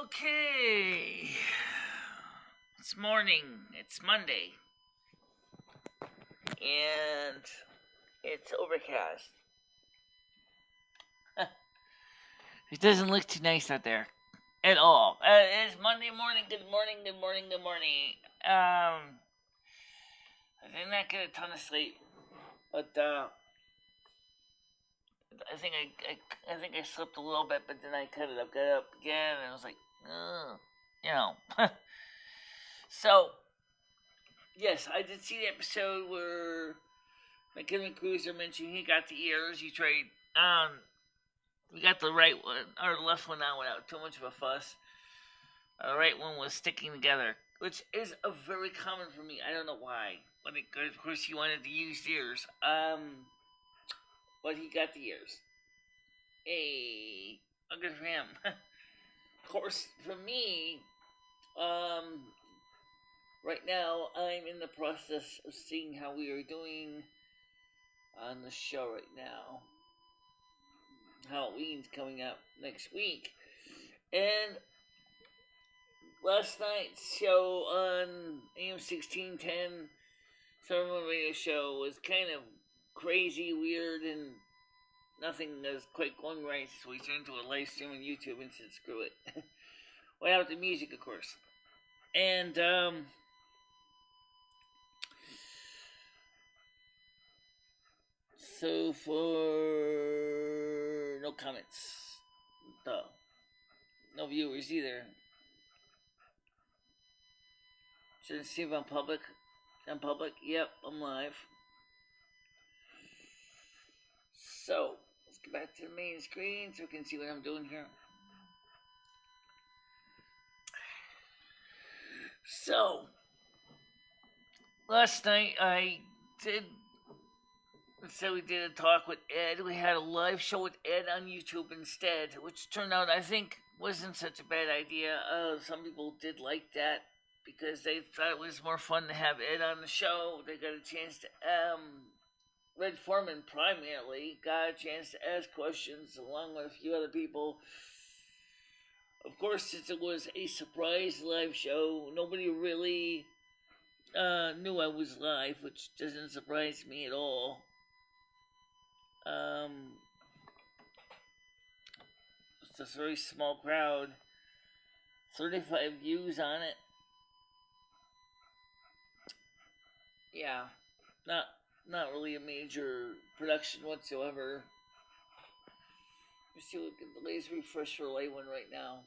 Okay. It's morning. It's Monday. And it's overcast. It doesn't look too nice out there. At all. It's Monday morning. Good morning, good morning, good morning. I did not get a ton of sleep. But, I think I slept a little bit, but then I got up again, and I was like, So, yes, I did see the episode where MicheleMarieDalene mentioned he got the ears. He tried, we got the right one, or the left one out without too much of a fuss. The right one was sticking together, which is a very common for me. I don't know why, but of course he wanted to use the ears. But he got the ears. Hey, good for him. Of course, for me, right now I'm in the process of seeing how we are doing on the show right now. Halloween's coming up next week, and last night's show on AM 1610 Silvermoon radio show was kind of crazy, weird, and nothing was quite going right, so we turned to a live stream on YouTube and said screw it. Without the music, of course. And so for no comments. No viewers either. Shouldn't see if I'm public. I'm public? Yep, I'm live. So, let's get back to the main screen so we can see what I'm doing here. So, last night we did a talk with Ed. We had a live show with Ed on YouTube instead, which turned out, I think, wasn't such a bad idea. Some people did like that because they thought it was more fun to have Ed on the show. They got a chance to, Red Foreman primarily got a chance to ask questions along with a few other people. Of course, since it was a surprise live show, nobody really knew I was live, which doesn't surprise me at all. It's a very small crowd. 35 views on it. Yeah, not really a major production whatsoever. Let's see what the laser refresh for light one right now.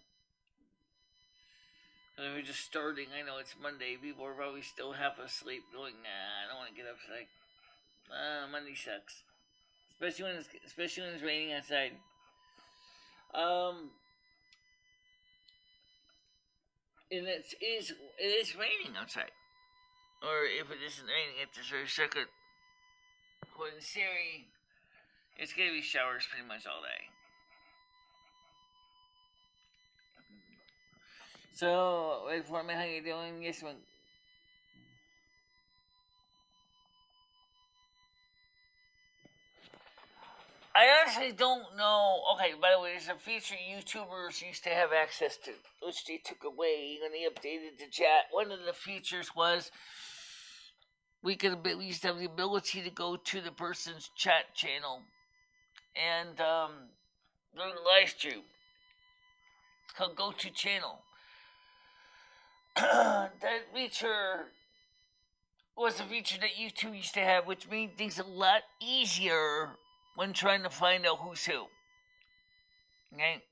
And we're just starting. I know it's Monday. People are probably still half asleep going, I don't want to get up today. Monday sucks. Especially when it's raining outside. And it is raining outside. Or if it isn't raining, it's a very circuit. According to Siri, it's gonna be showers pretty much all day. So, wait for me, how you doing? Yes, man. I honestly don't know. Okay, by the way, there's a feature YouTubers used to have access to, which they took away when they updated the chat. One of the features was we used to have the ability to go to the person's chat channel and during the live stream. It's called Go To Channel. That feature was a feature that YouTube used to have, which made things a lot easier when trying to find out who's who. Okay?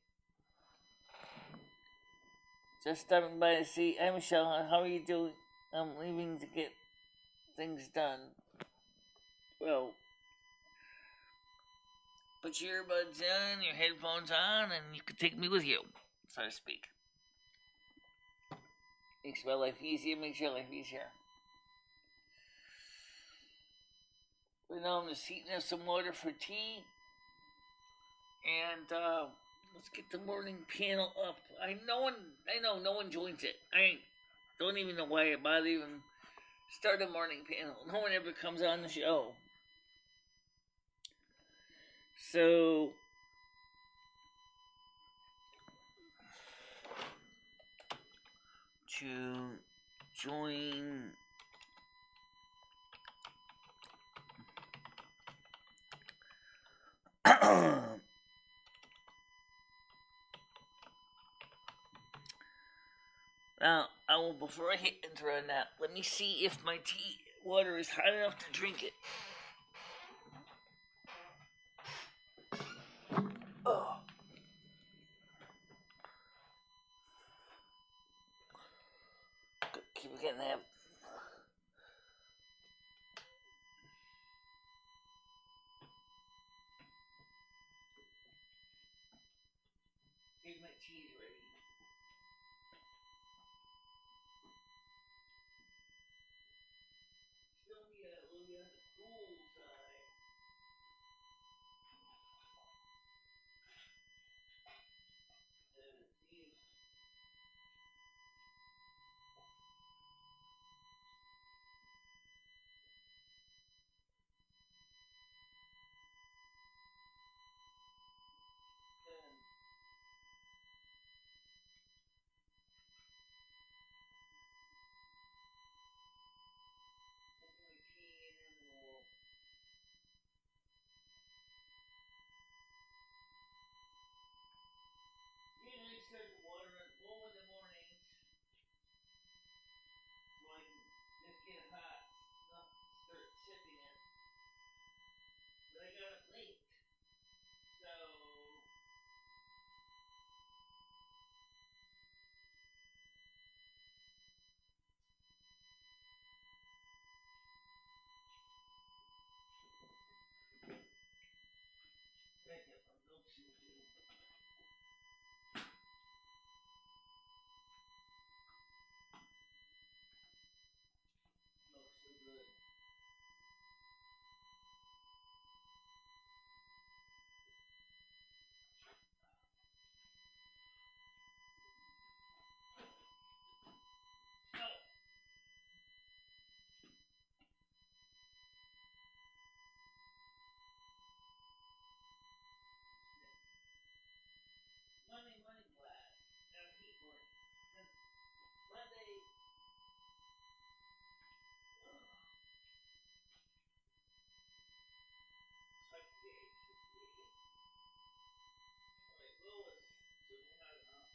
Just stopping by to see. Hi, Michelle. How are you doing? I'm leaving to get things done. Well, put your earbuds in, your headphones on, and you can take me with you, so to speak. Makes my life easier, makes your life easier. Right now I'm just heating up some water for tea. And let's get the morning panel up. I know no one joins it. I don't even know why I bother even start a morning panel. No one ever comes on the show. So to join now, before I hit enter on that, let me see if my tea water is hot enough to drink it. Oh. Keep getting that. Here's my tea's ready. Still need a little bit on the cool side. Start the water low in the mornings so I can just get hot enough to start sipping it. But I got it late. So gotta get my milk soon too. Smells so good. Monday class. Heat morning. Monday. Sunday. Alright, Lois. So we had enough.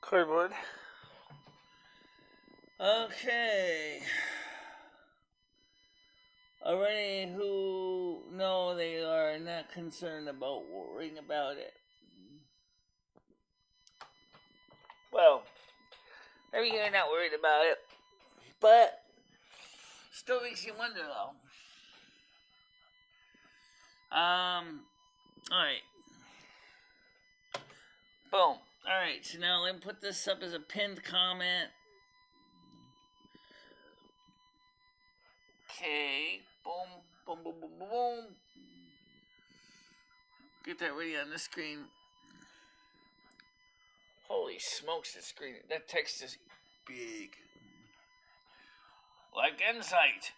Cardboard. Okay. Already who know they are not concerned about worrying about it. Well, maybe you're not worried about it, but still makes you wonder though. Alright. Boom. Alright, so now let me put this up as a pinned comment. Okay. Boom, boom, boom, boom, boom, boom. Get that ready on the screen. Holy smokes, the screen. That text is big. Like Insight,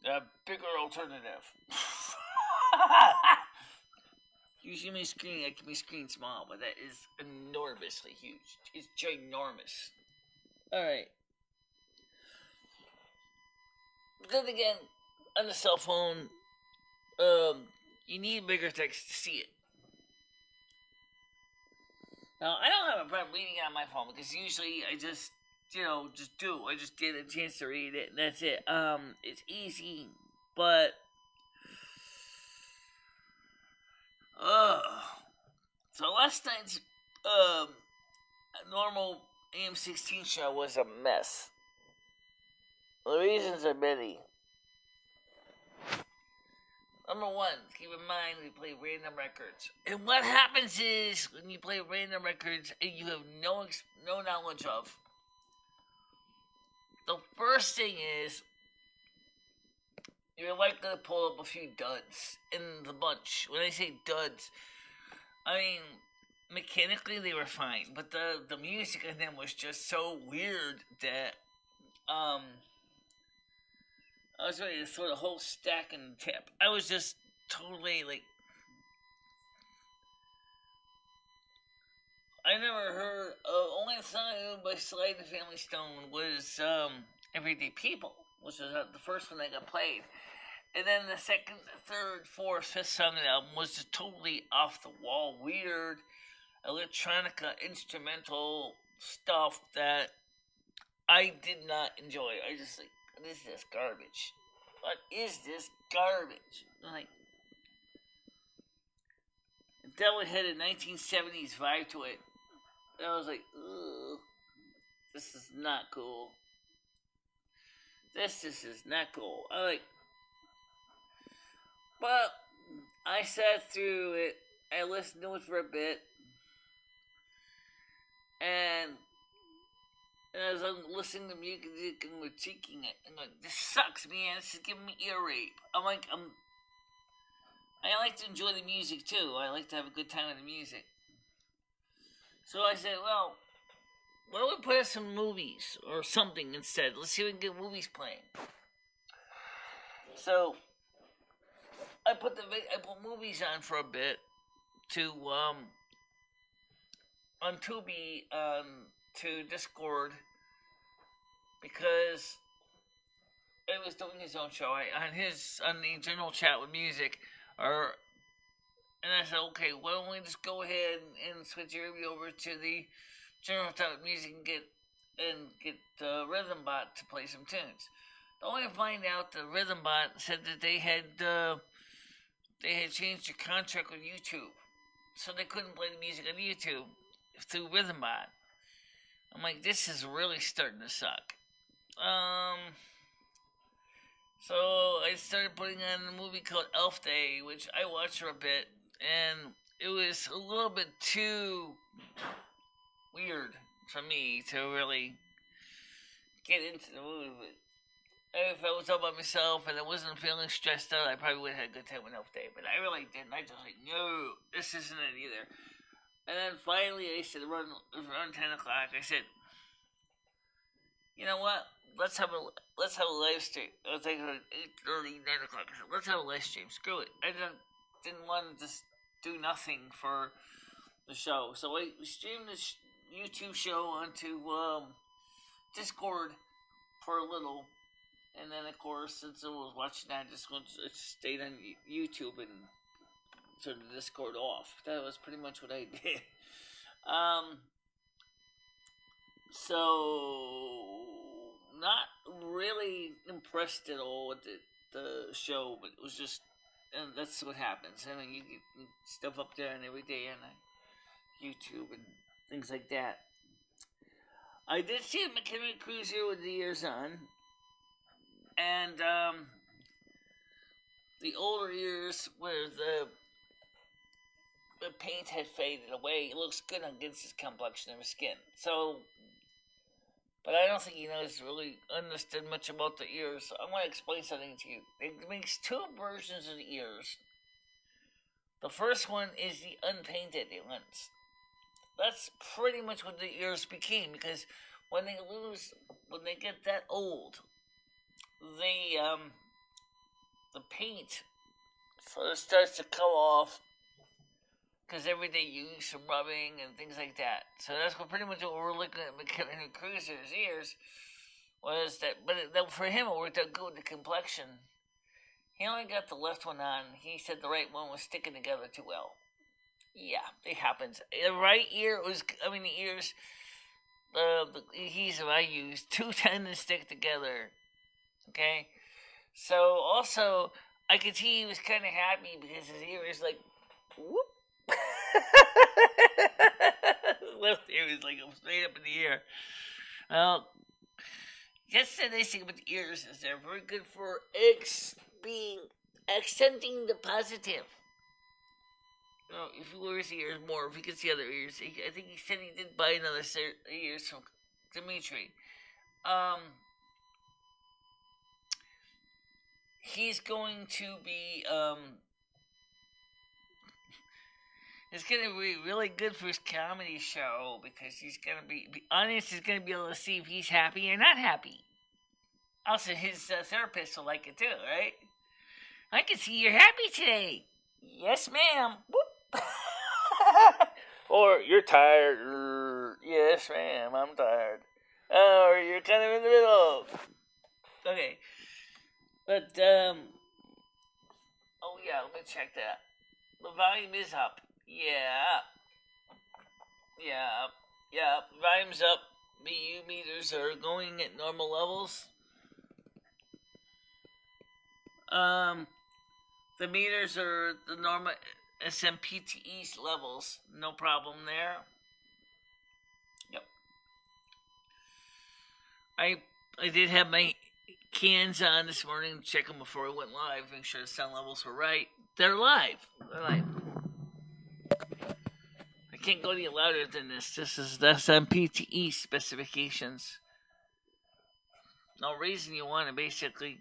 a bigger alternative. Usually my screen, I keep my screen small, but that is enormously huge. It's ginormous. Alright. Then again, on the cell phone, you need bigger text to see it. Now, I don't have a problem reading it on my phone because usually I just just do. I just get a chance to read it, and that's it. It's easy, but so last night's normal AM16 show was a mess. The reasons are many. Number one, keep in mind we play random records. And what happens is, when you play random records and you have no knowledge of, the first thing is, you're likely to pull up a few duds in the bunch. When I say duds, I mean, mechanically they were fine, but the music in them was just so weird that, I was ready to throw the whole stack in the tip. I was just totally, I never heard, only song I knew by Slade and Family Stone was, Everyday People, which was the first one that got played. And then the second, third, fourth, fifth song of the album was just totally off the wall, weird, electronica, instrumental stuff that I did not enjoy. I just what is this garbage? What is this garbage? It definitely had a 1970s vibe to it. And I was like, ugh, this is not cool. This is not cool. But I sat through it. I listened to it for a bit. And as I'm listening to music and critiquing it, I'm like, this sucks, man. This is giving me ear rape. I like to enjoy the music too. I like to have a good time with the music. So I said, well, why don't we put some movies or something instead? Let's see if we can get movies playing. So I put movies on for a bit to on Tubi, to Discord, because he was doing his own show on the general chat with music, and I said, okay, why don't we just go ahead and switch everybody over to the general chat with music and get the Rhythm Bot to play some tunes. Only to find out the Rhythm Bot said that they had changed their contract with YouTube, so they couldn't play the music on YouTube through Rhythm Bot. I'm like, this is really starting to suck. So I started putting on a movie called Elf Day, which I watched for a bit, and it was a little bit too weird for me to really get into the movie. But if I was all by myself and I wasn't feeling stressed out, I probably would have had a good time with Elf Day. But I really didn't. I just no, this isn't it either. And then finally, I said, around 10 o'clock, I said, you know what? Let's have a live stream. I was like 8:30, 9 o'clock. I said, let's have a live stream. Screw it. I didn't want to just do nothing for the show. So we streamed this YouTube show onto Discord for a little. And then, of course, since I was watching that, I just stayed on YouTube and turned the Discord off. That was pretty much what I did. So, not really impressed at all with the show, but it was just, and that's what happens. I mean, you get stuff up there and every day on YouTube and things like that. I did see a McKinley Cruiser with the ears on, and the older ears where the paint had faded away. It looks good against his complexion of his skin. So, but I don't think he knows really understood much about the ears. So I'm going to explain something to you. It makes two versions of the ears. The first one is the unpainted ones. That's pretty much what the ears became, because when they get that old, the paint sort of starts to come off, because every day you use some rubbing and things like that. So that's pretty much what we're looking at McKinley Cruiser's ears, was that, but for him it worked out good with the complexion. He only got the left one on. He said the right one was sticking together too well. Yeah, it happens. The right ear the the adhesive I use, two tend to stick together. Okay, so also I could see he was kind of happy because his ear is like, whoop. Left ear is like straight up in the air. Well, just the nice thing about the ears is they're very good for accenting the positive. If he wears the ears more, if he gets the other ears, I think he said he did buy another set of ears from Dimitri. He's going to be, it's going to be really good for his comedy show because he's going to be, the audience is going to be able to see if he's happy or not happy. Also, his therapist will like it too, right? I can see you're happy today. Yes, ma'am. Whoop. Or you're tired. Yes, ma'am, I'm tired. Or you're kind of in the middle. Okay. But, oh yeah, let me check that. The volume is up. Yeah. Volume's up. BU meters are going at normal levels. The meters are the normal SMPTE levels. No problem there. Yep. I did have my cans on this morning to check them before I went live, make sure the sound levels were right. They're live. I can't go any louder than this. This is the SMPTE specifications. No reason you want to basically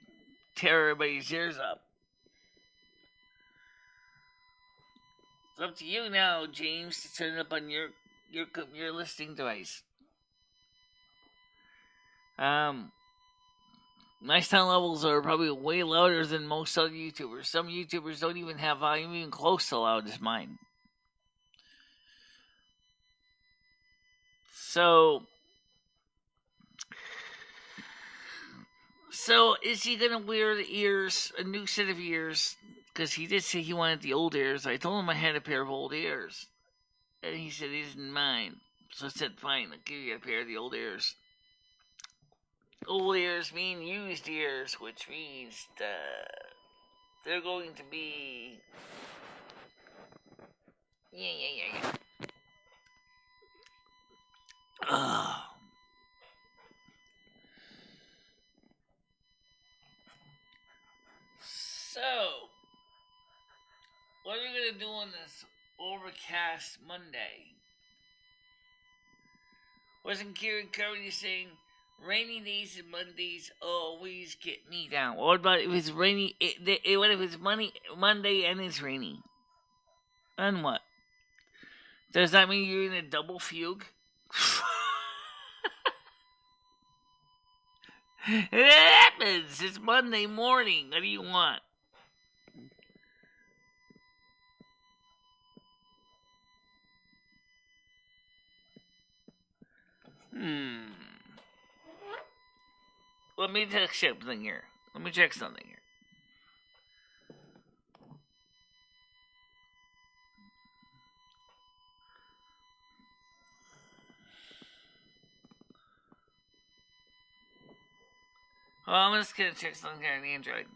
tear everybody's ears up. It's up to you now, James, to turn it up on your listening device. My sound levels are probably way louder than most other YouTubers. Some YouTubers don't even have volume even close to loud as mine. So is he gonna wear the ears, a new set of ears? Because he did say he wanted the old ears. I told him I had a pair of old ears. And he said he didn't mind. So I said, fine, I'll give you a pair of the old ears. Old ears mean used ears, which means they're going to be... Yeah. So, what are we going to do on this overcast Monday? Wasn't Kieran Cody saying rainy days and Mondays always get me down? What about if it's rainy? What if it's Monday and it's rainy? And what? Does that mean you're in a double fugue? It happens. It's Monday morning. What do you want? Let me check something here. Well, I'm just gonna check something here on the Android.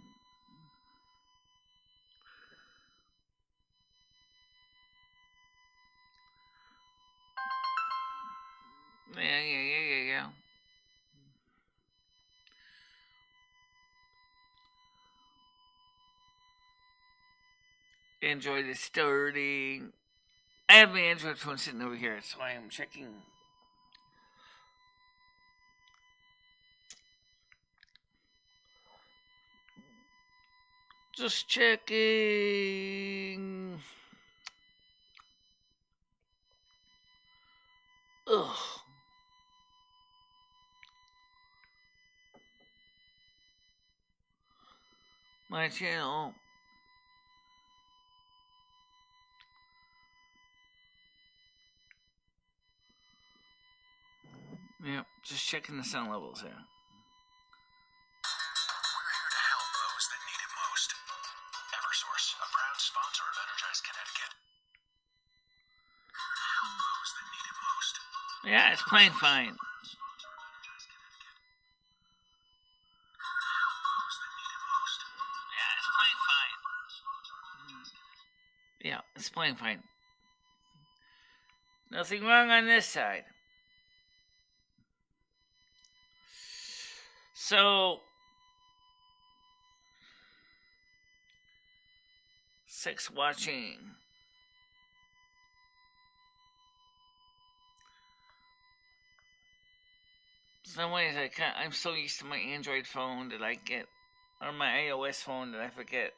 Yeah. Android is starting. I have my Android phone sitting over here, so I am checking. Just checking. Ugh. My channel. Yep, just checking the sound levels here. We're here to help those that need it most. Eversource, a proud sponsor of Energize Connecticut. Help those that need it most. Yeah, it's playing fine. playing fine. Nothing wrong on this side. So, 6 watching. Some ways I'm so used to my Android phone that I get, or my iOS phone that I forget.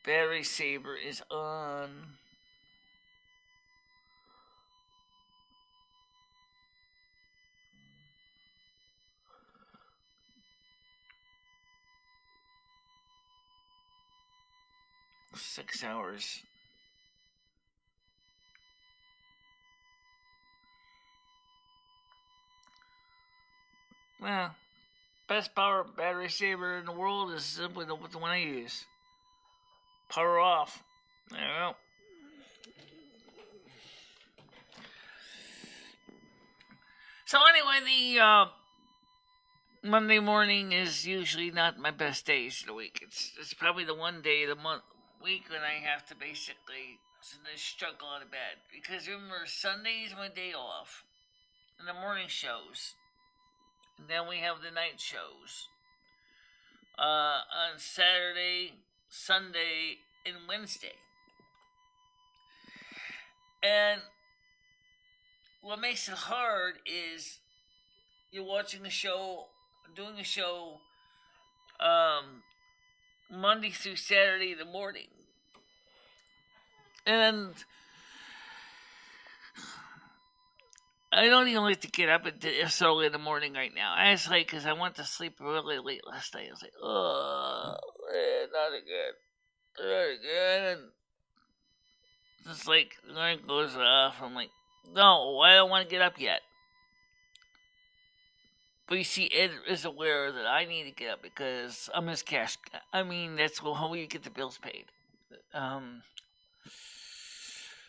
Battery saver is on. Six hours. Well, best power battery saver in the world is simply the one I use. Power off. There we go. So anyway, the Monday morning is usually not my best days of the week. It's probably the one day of the week when I have to basically struggle out of bed. Because remember, Sunday is my day off. And the morning shows. And then we have the night shows. On Saturday, Sunday, and Wednesday. And what makes it hard is you're watching a show, doing a show Monday through Saturday in the morning. And I don't even like to get up so early in the morning right now. I was like, because I went to sleep really late last night. I was like, oh, not again. Not again. Just like, the light goes off. I'm like, no, I don't want to get up yet. But you see, Ed is aware that I need to get up because I'm his cash. I mean, that's how we get the bills paid.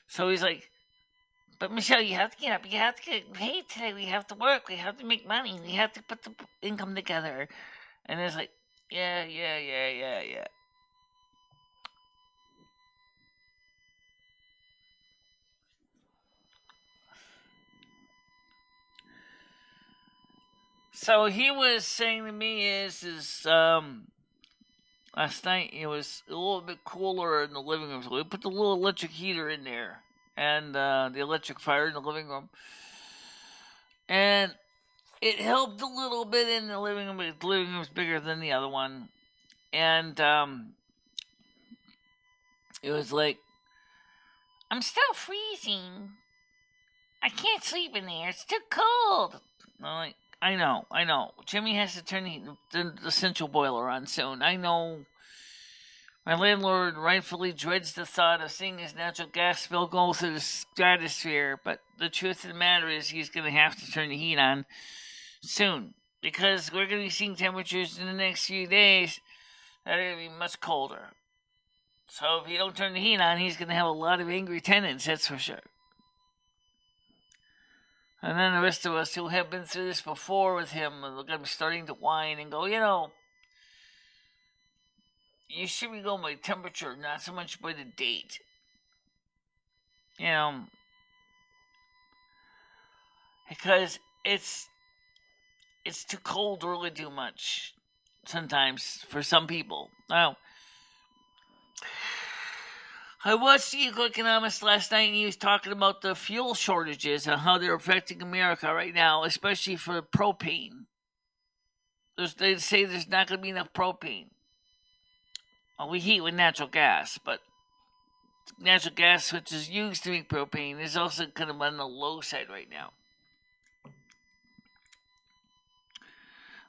So he's like, but Michelle, you have to get up. You have to get paid today. We have to work. We have to make money. We have to put the income together. And it's like, yeah. So he was saying to me last night it was a little bit cooler in the living room. So we put the little electric heater in there and the electric fire in the living room. And it helped a little bit in the living room, but the living room's bigger than the other one. And it was like, I'm still freezing. I can't sleep in there. It's too cold. I'm like, I know. Jimmy has to turn the central boiler on soon. I know. My landlord rightfully dreads the thought of seeing his natural gas bill go through the stratosphere, but the truth of the matter is he's going to have to turn the heat on soon, because we're going to be seeing temperatures in the next few days that are going to be much colder. So if you don't turn the heat on, he's going to have a lot of angry tenants, that's for sure. And then the rest of us who have been through this before with him are going to be starting to whine and go, you should be going by temperature, not so much by the date. Because it's too cold to really do much sometimes for some people. Now, I watched the Economist last night, and he was talking about the fuel shortages and how they're affecting America right now, especially for propane. They say there's not going to be enough propane. Well, we heat with natural gas, but natural gas, which is used to make propane, is also kind of on the low side right now.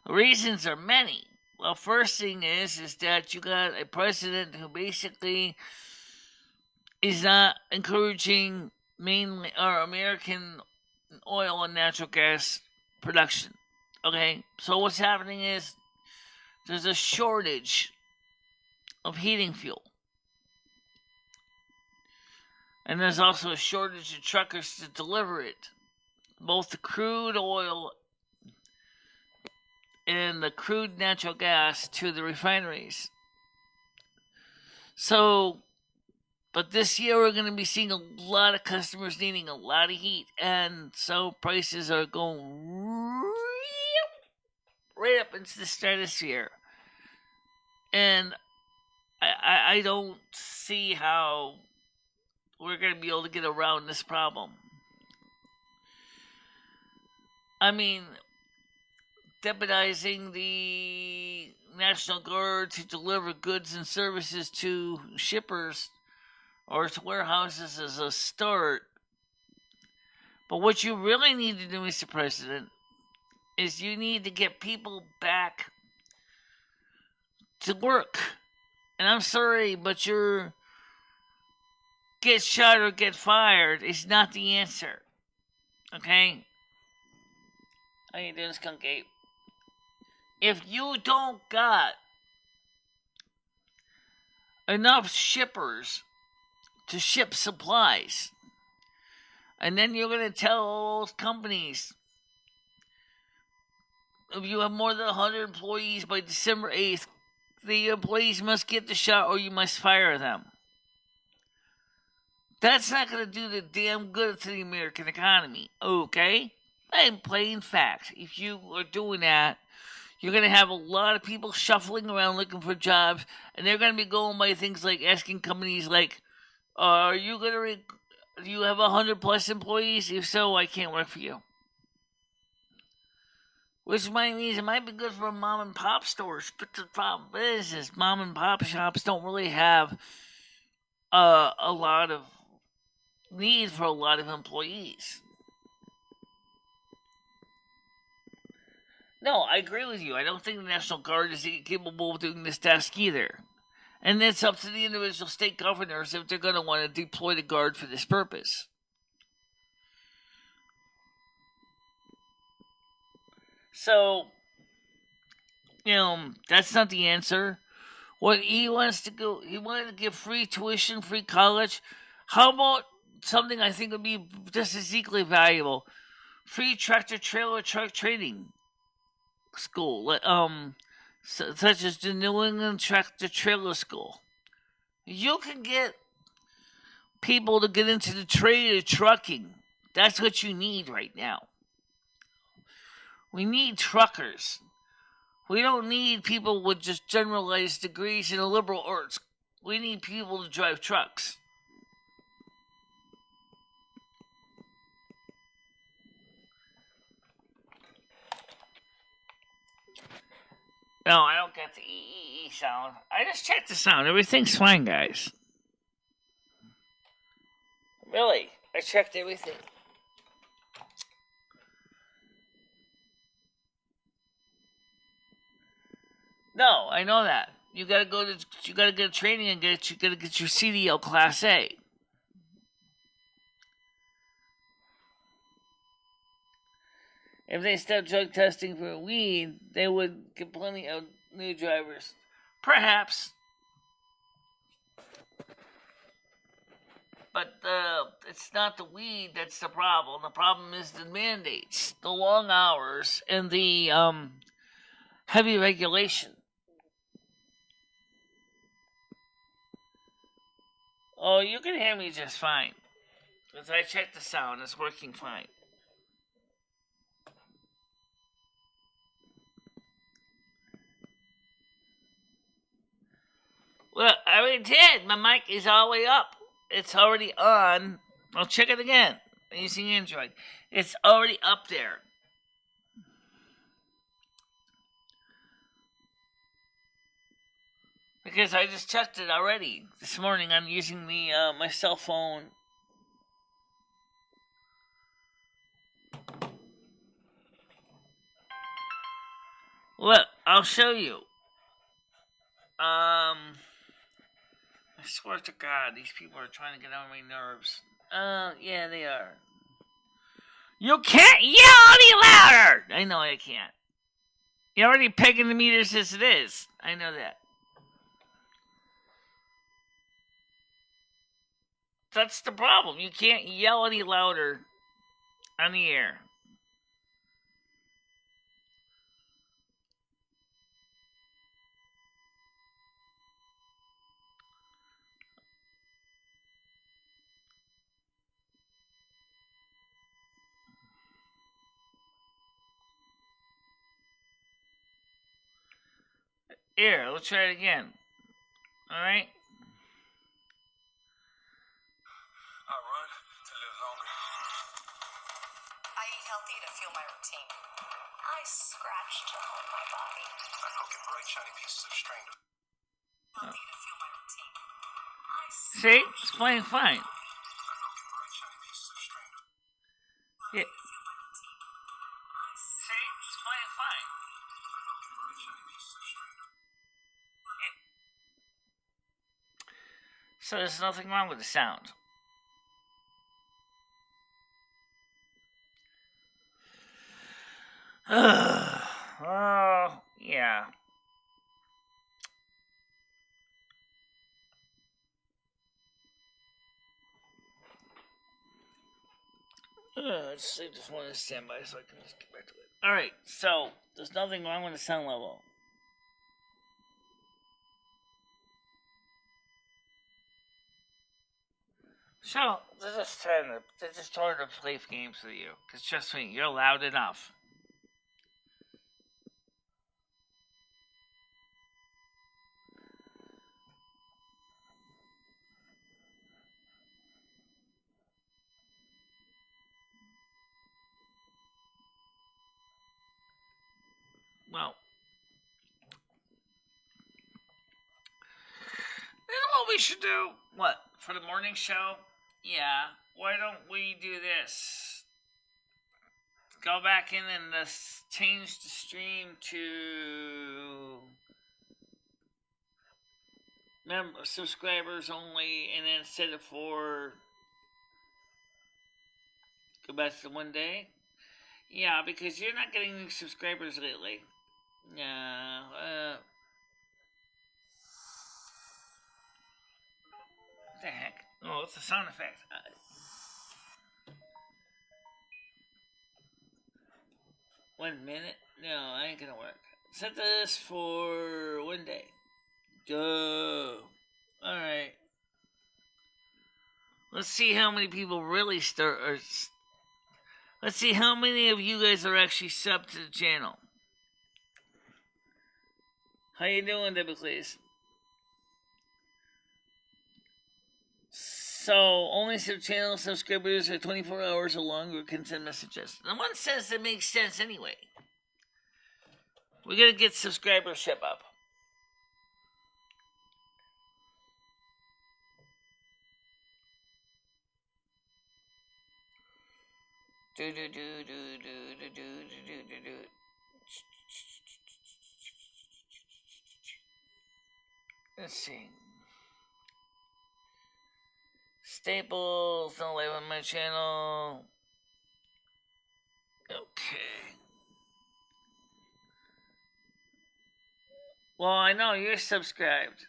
The reasons are many. Well, first thing is that you got a president who basically is not encouraging mainly American oil and natural gas production. Okay, so what's happening is there's a shortage of heating fuel. And there's also a shortage of truckers to deliver it. Both the crude oil, and the crude natural gas to the refineries. So, but this year we're going to be seeing a lot of customers needing a lot of heat, and so prices are going right up into the stratosphere. And I don't see how we're going to be able to get around this problem. I mean, deputizing the National Guard to deliver goods and services to shippers or to warehouses is a start. But what you really need to do, Mr. President, is you need to get people back to work. And I'm sorry, but your get shot or get fired is not the answer. Okay? How you doing, Skunk Ape? If you don't got enough shippers to ship supplies, and then you're going to tell all those companies, if you have more than 100 employees by December 8th, the employees must get the shot or you must fire them. That's not going to do the damn good to the American economy, okay? And plain fact, if you are doing that, you're going to have a lot of people shuffling around looking for jobs, and they're going to be going by things like asking companies like, are you going to, do you have 100 plus employees? If so, I can't work for you. Which might mean it might be good for mom and pop stores, but the problem is mom and pop shops don't really have a lot of need for a lot of employees. No, I agree with you. I don't think the National Guard is capable of doing this task either. And it's up to the individual state governors if they're going to want to deploy the Guard for this purpose. So, that's not the answer. What he wants to go, he wanted to give free tuition, free college. How about something I think would be just as equally valuable? Free tractor-trailer truck training school, such as the New England Tractor-Trailer School. You can get people to get into the trade of trucking. That's what you need right now. We need truckers. We don't need people with just generalized degrees in liberal arts. We need people to drive trucks. No, I don't get the EEE sound. I just checked the sound. Everything's fine, guys. Really, I checked everything. No, I know that. You gotta get a training and you gotta get your CDL Class A. If they stopped drug testing for weed, they would get plenty of new drivers. Perhaps. But it's not the weed that's the problem. The problem is the mandates, the long hours, and the heavy regulation. Oh, you can hear me just fine. Because I checked the sound. It's working fine. Well, I already did. My mic is all the way up. It's already on. I'll check it again. I'm using Android. It's already up there. Because I just checked it already this morning. I'm using the my cell phone. Look, I'll show you. I swear to God, these people are trying to get on my nerves. Yeah, they are. You can't yell any louder! I know I can't. You're already pegging the meters as it is. I know that. That's the problem. You can't yell any louder on the air. Here, let's try it again. Alright? I run to live longer. I eat healthy to fuel my routine. I scratch to own my body. I poke at bright, shiny pieces of string. Healthy to fuel my routine. See? It's playing fine. I poke at bright, shiny pieces of string. Yeah. See? It's playing fine. I poke at bright, shiny pieces of string. Yeah. So there's nothing wrong with the sound. Oh, yeah. Let's leave this one in standby so I can just get back to it. Alright, so there's nothing wrong with the sound level. So they're just trying to play games with you. Cause trust me, you're loud enough. Well, you know what we should do? What? For the morning show? Yeah. Why don't we do this? Go back in and change the stream to subscribers only, and then set it for go back to one day. Yeah, because you're not getting new subscribers lately. Yeah. What the heck? Oh, it's a sound effect. 1 minute? No, I ain't gonna work. Set this for 1 day. Duh. Alright. Let's see how many people really let's see how many of you guys are actually subbed to the channel. How you doing, Debbie, please? So, only channel subscribers are 24 hours or longer can send messages. In one sense, it makes sense anyway. We gotta get subscribership up. Let's see. Staples, don't live on my channel. Okay. Well, I know you're subscribed,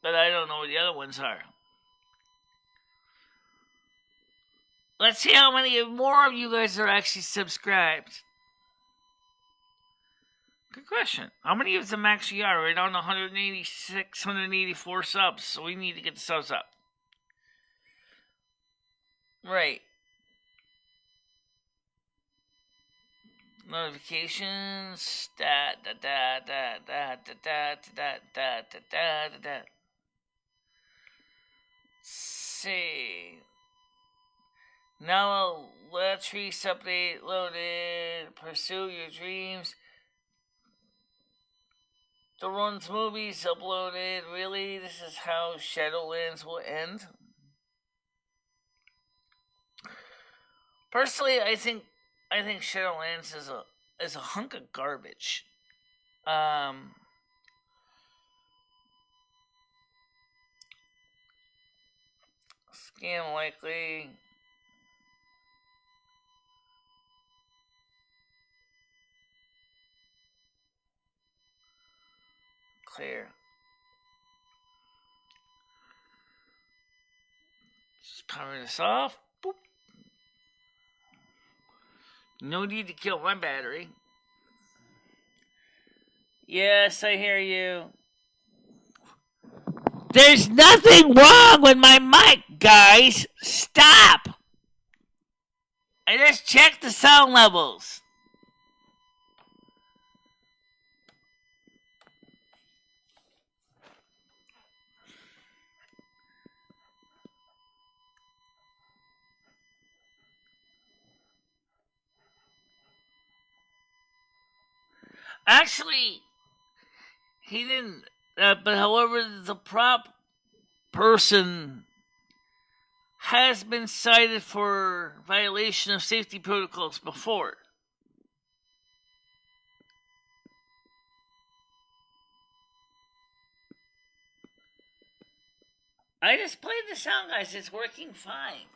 but I don't know what the other ones are. Let's see how many more of you guys are actually subscribed. Good question. How many of them actually are? We're down to 186, 184 subs, so we need to get the subs up. Right. Notifications. See. Now let's update loaded. Pursue your dreams. The Runs movies uploaded. Really? This is how Shadowlands will end? Personally, I think Shadowlands is a hunk of garbage. Scam likely. Clear. Just power this off. Boop. No need to kill my battery. Yes, I hear you. There's nothing wrong with my mic, guys. Stop. I just checked the sound levels. Actually, he didn't. But however, the prop person has been cited for violation of safety protocols before. I just played the sound, guys. It's working fine.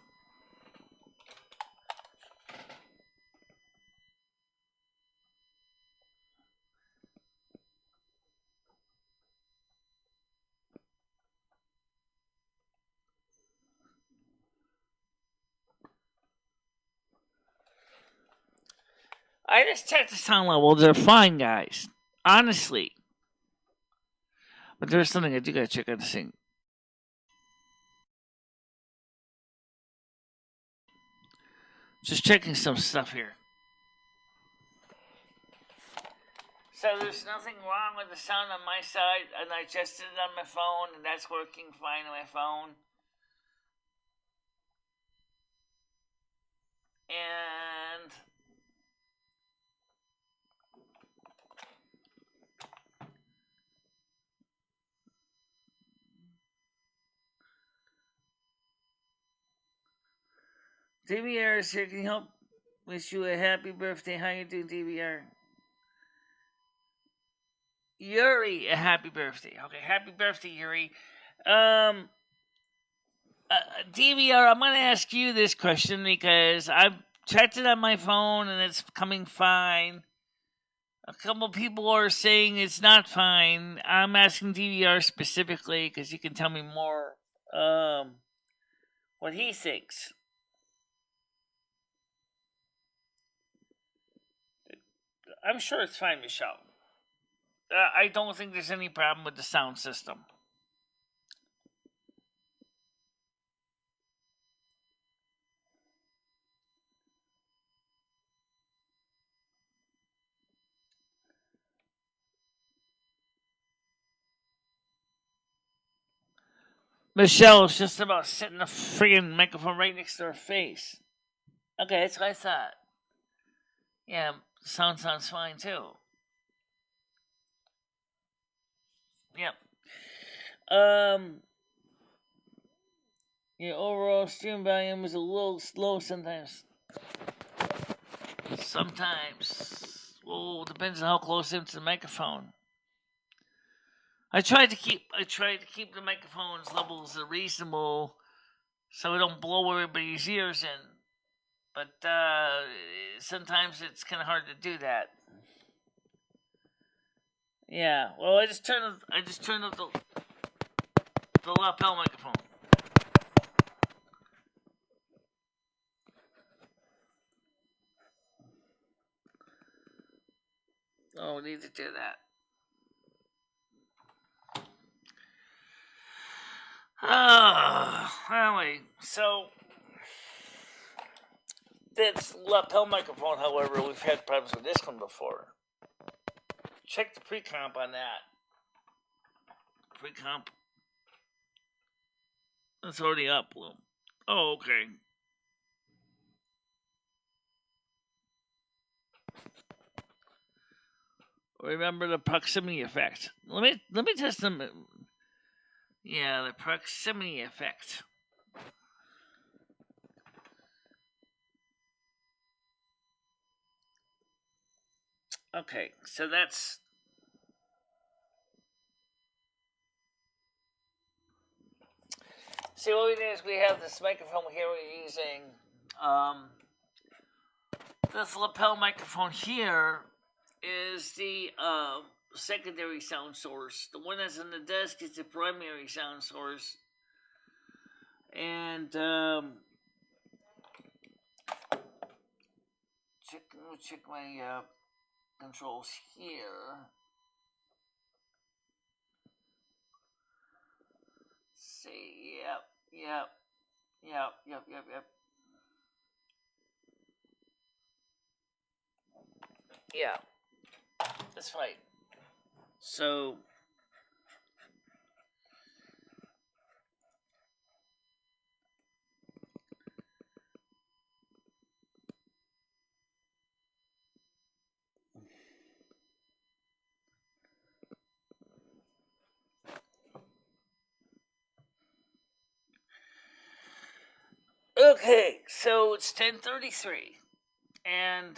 I just checked the sound levels. They're fine, guys. Honestly. But there's something I do gotta check on the thing. Just checking some stuff here. So there's nothing wrong with the sound on my side, and I tested it on my phone, and that's working fine on my phone. And DVR is here. Can you help wish you a happy birthday? How you doing, DVR? Yuri, a happy birthday. Okay, happy birthday, Yuri. DVR, I'm going to ask you this question because I've checked it on my phone and it's coming fine. A couple people are saying it's not fine. I'm asking DVR specifically because he can tell me more what he thinks. I'm sure it's fine, Michelle. I don't think there's any problem with the sound system. Michelle is just about sitting a friggin' microphone right next to her face. Okay, that's what I thought. Yeah, the sound sounds fine too. Yep. Your overall stream volume is a little slow sometimes. Sometimes. Well, depends on how close into the microphone. I tried to keep the microphone's levels reasonable so we don't blow everybody's ears in. But sometimes it's kind of hard to do that. Yeah. Well, I just turned up the lapel microphone. Oh, we need to do that. Anyway, so this lapel microphone, however, we've had problems with this one before. Check the pre-comp on that. Pre-comp. It's already up. Oh, okay. Remember the proximity effect. Let me test them. Yeah, the proximity effect. Okay, so that's... See, what we do is we have this microphone here we're using. This lapel microphone here is the secondary sound source. The one that's on the desk is the primary sound source. And check my controls here. See, yep. Yeah, that's right. So Okay, so it's 10:33, and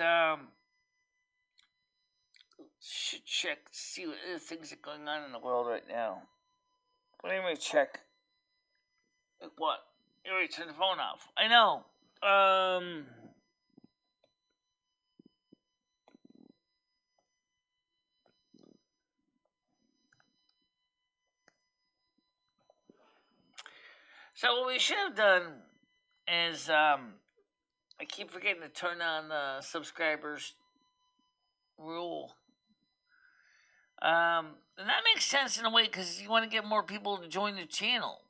should check to see what other things are going on in the world right now. But anyway, check. Like what? You already turned the phone off. I know. So what we should have done is, I keep forgetting to turn on the subscribers rule. And that makes sense in a way because you want to get more people to join the channel.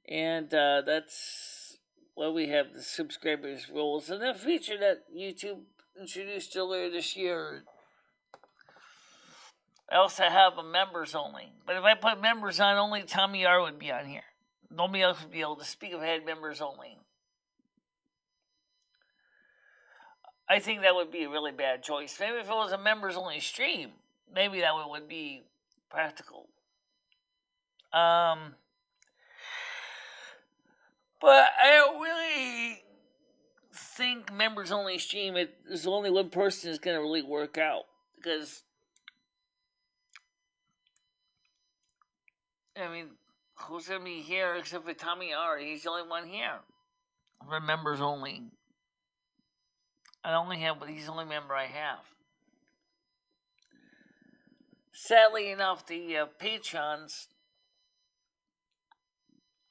And that's why we have the subscribers rules. And a feature that YouTube introduced earlier this year. I also have a members only. But if I put members on, only Tommy R would be on here. Nobody else would be able to speak if I had members only. I think that would be a really bad choice. Maybe if it was a members only stream, maybe that would be practical. But I don't really think members only stream, there's only one person is going to really work out. Because, I mean, who's going to be here except for Tommy R? He's the only one here. For members only. He's the only member I have. Sadly enough, the patrons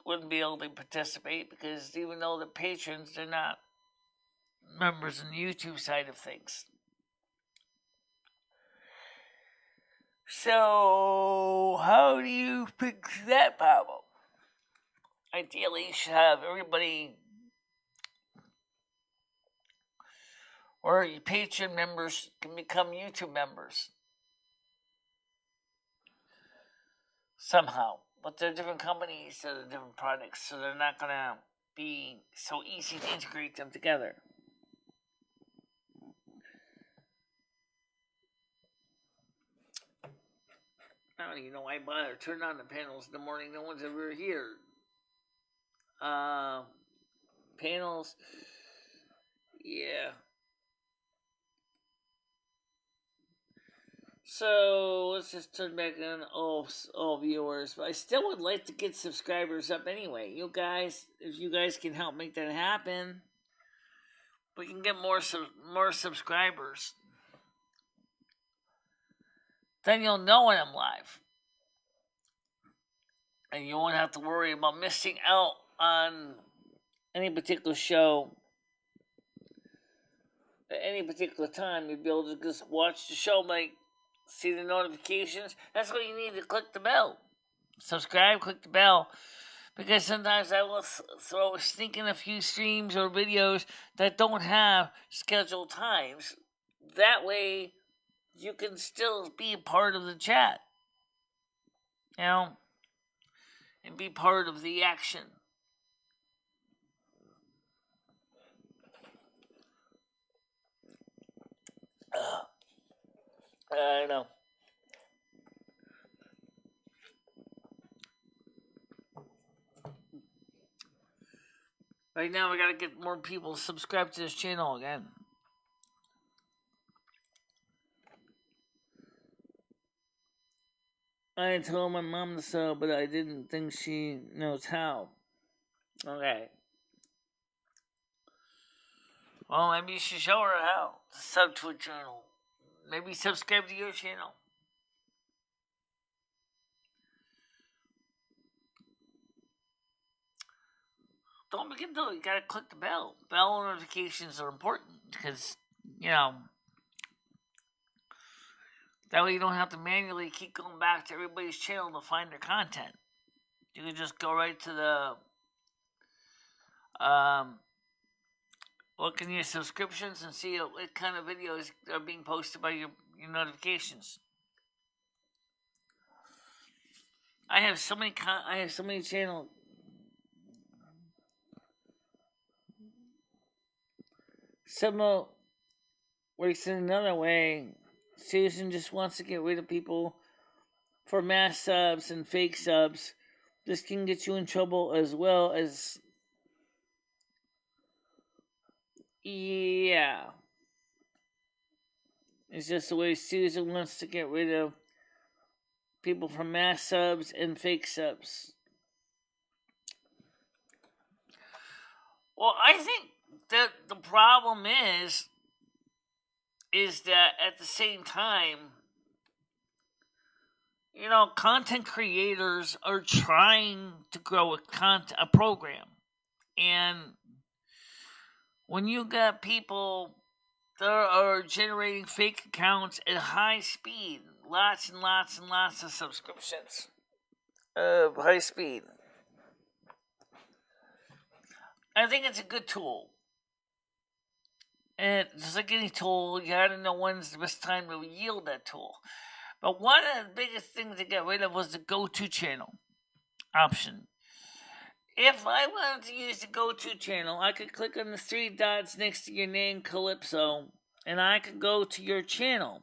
wouldn't be able to participate because even though the patrons, they're not members in the YouTube side of things. So, how do you fix that problem? Ideally, you should have everybody, or your Patreon members can become YouTube members. Somehow. But they're different companies, so they're different products, so they're not going to be so easy to integrate them together. I don't even know why I bother. Turn on the panels in the morning. No one's ever here. Panels. Yeah. So let's just turn back on all viewers. But I still would like to get subscribers up anyway. You guys, if you guys can help make that happen, we can get more subscribers. Then you'll know when I'm live. And you won't have to worry about missing out on any particular show at any particular time. You'll be able to just watch the show, like, see the notifications. That's why you need to click the bell. Subscribe, click the bell. Because sometimes I will sneak in a few streams or videos that don't have scheduled times. That way, you can still be a part of the chat. You know? And be part of the action. I know. Right now, we gotta get more people subscribed to this channel again. I told my mom to sub, but I didn't think she knows how. Okay. Well, maybe you should show her how to sub to a channel. Maybe subscribe to your channel. Don't forget though, you gotta click the bell. Bell notifications are important because, you know, that way you don't have to manually keep going back to everybody's channel to find their content. You can just go right to the, look in your subscriptions and see what kind of videos are being posted by your notifications. I have so many channels. Some works in another way. Susan just wants to get rid of people for mass subs and fake subs this can get you in trouble as well as, yeah. It's just the way Susan wants to get rid of people from mass subs and fake subs. Well, I think that the problem is that at the same time, content creators are trying to grow a program. And when you got people that are generating fake accounts at high speed, lots and lots and lots of subscriptions of high speed, I think it's a good tool. And just like any tool, you gotta know when's the best time to yield that tool. But one of the biggest things to get rid of was the go-to channel option. If I wanted to use the go-to channel, I could click on the 3 dots next to your name, Calypso, and I could go to your channel.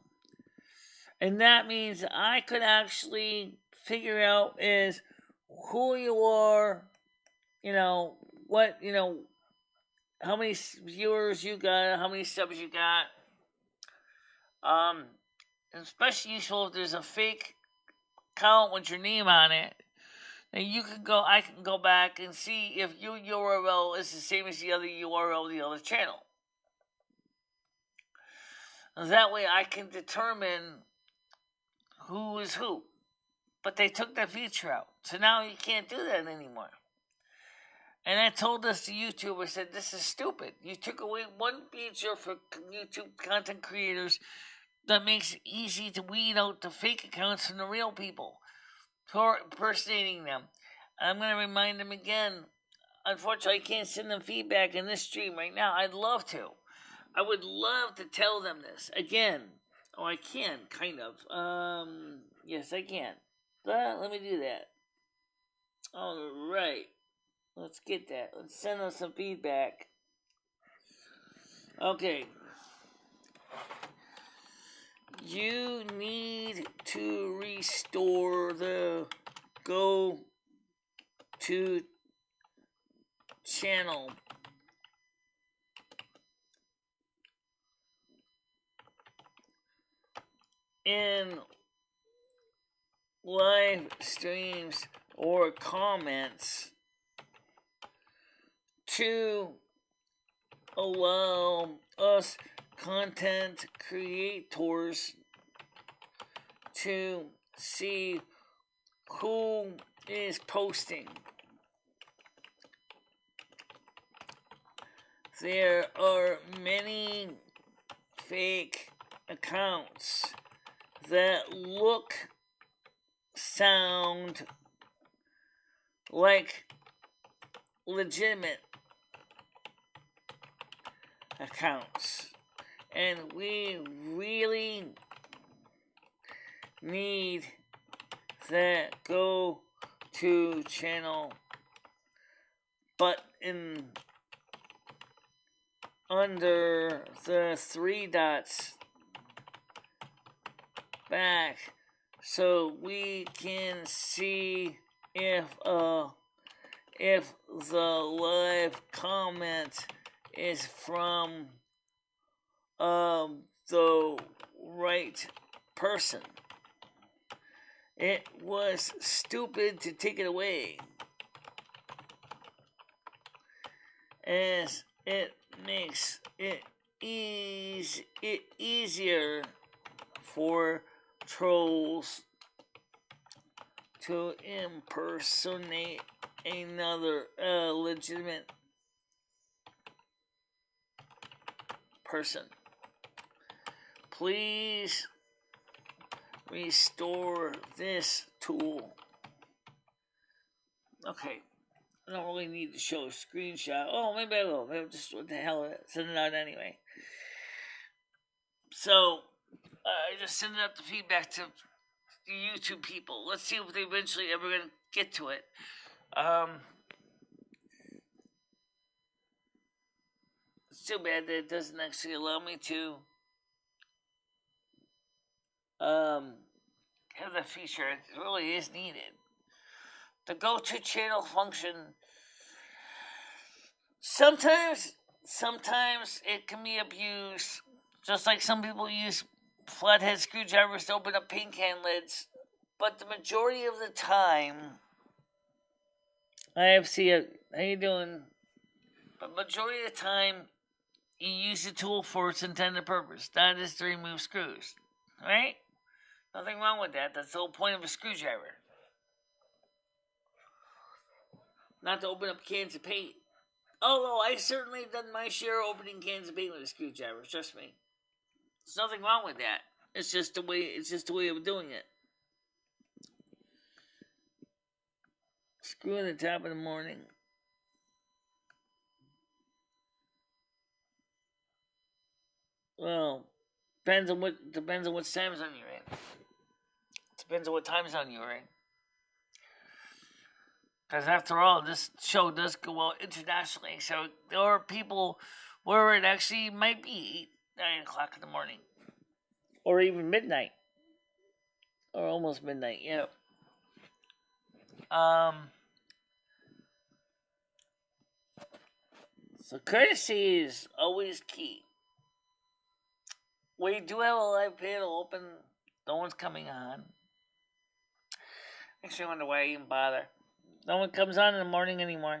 And that means I could actually figure out is who you are, what, how many viewers you got, how many subs you got. Especially useful if there's a fake account with your name on it. Then I can go back and see if your URL is the same as the other URL of the other channel. That way I can determine who is who. But they took that feature out. So now you can't do that anymore. And I told this to YouTube. I said, this is stupid. You took away one feature for YouTube content creators that makes it easy to weed out the fake accounts from the real people for impersonating them. I'm going to remind them again. Unfortunately, I can't send them feedback in this stream right now. I'd love to. I would love to tell them this again. Oh, I can, kind of. Yes, I can. But let me do that. All right. Let's get that. Let's send them some feedback. Okay. You need to restore the go-to channel. In live streams or comments to allow us content creators to see who is posting. There are many fake accounts that look, sound like legitimate accounts. And we really need that go-to channel button under the 3 dots back so we can see if the live comment is from the right person. It was stupid to take it away, as it makes it easier for trolls to impersonate another legitimate person. Please restore this tool. Okay, I don't really need to show a screenshot. Oh, maybe I will. Maybe just what the hell, send it out anyway. So, I just send out the feedback to the YouTube people. Let's see if they eventually ever going to get to it. It's too bad that it doesn't actually allow me to have that feature. It really is needed. the go-to channel function. Sometimes it can be abused, just like some people use flathead screwdrivers to open up paint can lids. But the majority of the time, IFC, how you doing? But majority of the time, you use the tool for its intended purpose. That is to remove screws, right? Nothing wrong with that. That's the whole point of a screwdriver. Not to open up cans of paint. Although I certainly have done my share of opening cans of paint with a screwdriver. Trust me. There's nothing wrong with that. It's just the way of doing it. Screw in the top in the morning. Well, depends on what time zone you're in. Depends on what time zone you're in. Because after all, this show does go out internationally, so there are people where it actually might be 9 o'clock in the morning. Or even midnight. Or almost midnight, yeah. So courtesy is always key. We do have a live panel open. No one's coming on. Makes me wonder why I even bother. No one comes on in the morning anymore.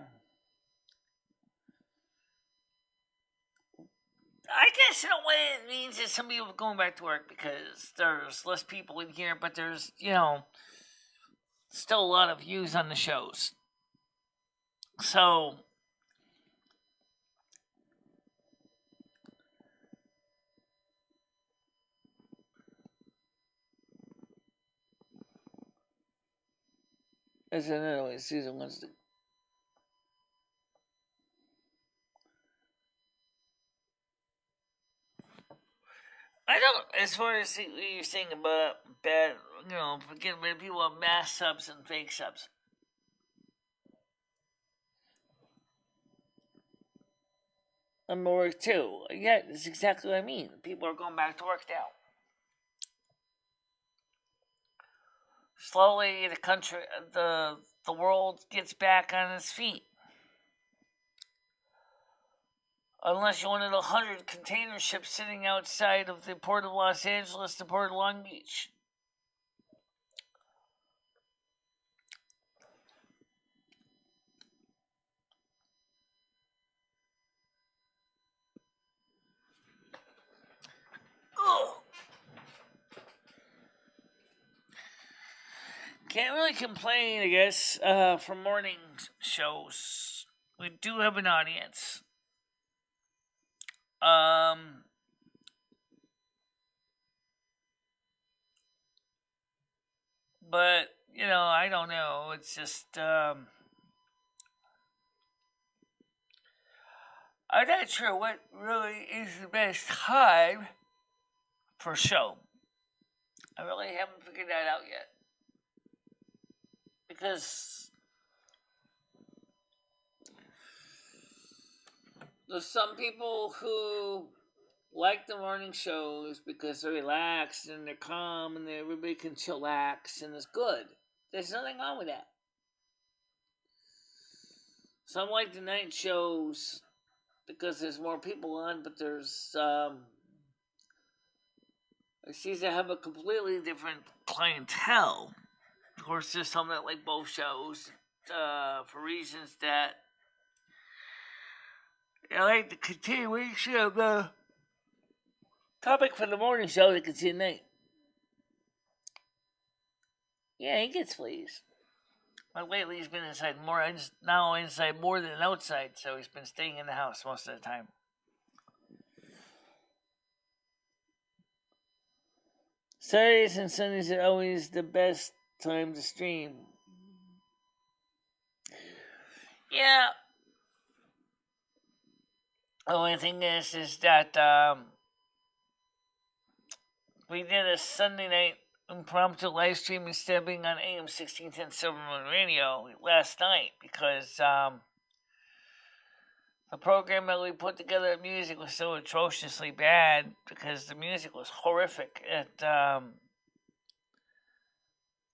I guess in a way it means that some people are going back to work because there's less people in here, but there's, still a lot of views on the shows. So, as another way, Susan wants to. I don't, as far as what you're saying about bad, getting rid of people with mass subs and fake subs. I'm at work too. Yeah, that's exactly what I mean. People are going back to work now. Slowly, the world gets back on its feet. Unless you're one of the 100 container ships sitting outside of the port of Los Angeles, the port of Long Beach. Oh. Can't really complain, I guess, for morning shows. We do have an audience. But, I don't know. It's just, I'm not sure what really is the best time for a show. I really haven't figured that out yet. Because there's some people who like the morning shows because they're relaxed and they're calm and everybody can chillax and it's good. There's nothing wrong with that. Some like the night shows because there's more people on, but there's it seems to have a completely different clientele. Of course, there's some that like both shows for reasons that I like the continuation of the topic for the morning show that can see at night. Yeah, he gets fleas. But lately he's been inside more than outside, so he's been staying in the house most of the time. Saturdays and Sundays are always the best time to stream. Yeah. The only thing is that we did a Sunday night impromptu live stream instead of being on AM 1610 Silvermoon Radio last night because the program that we put together of music was so atrociously bad because the music was horrific.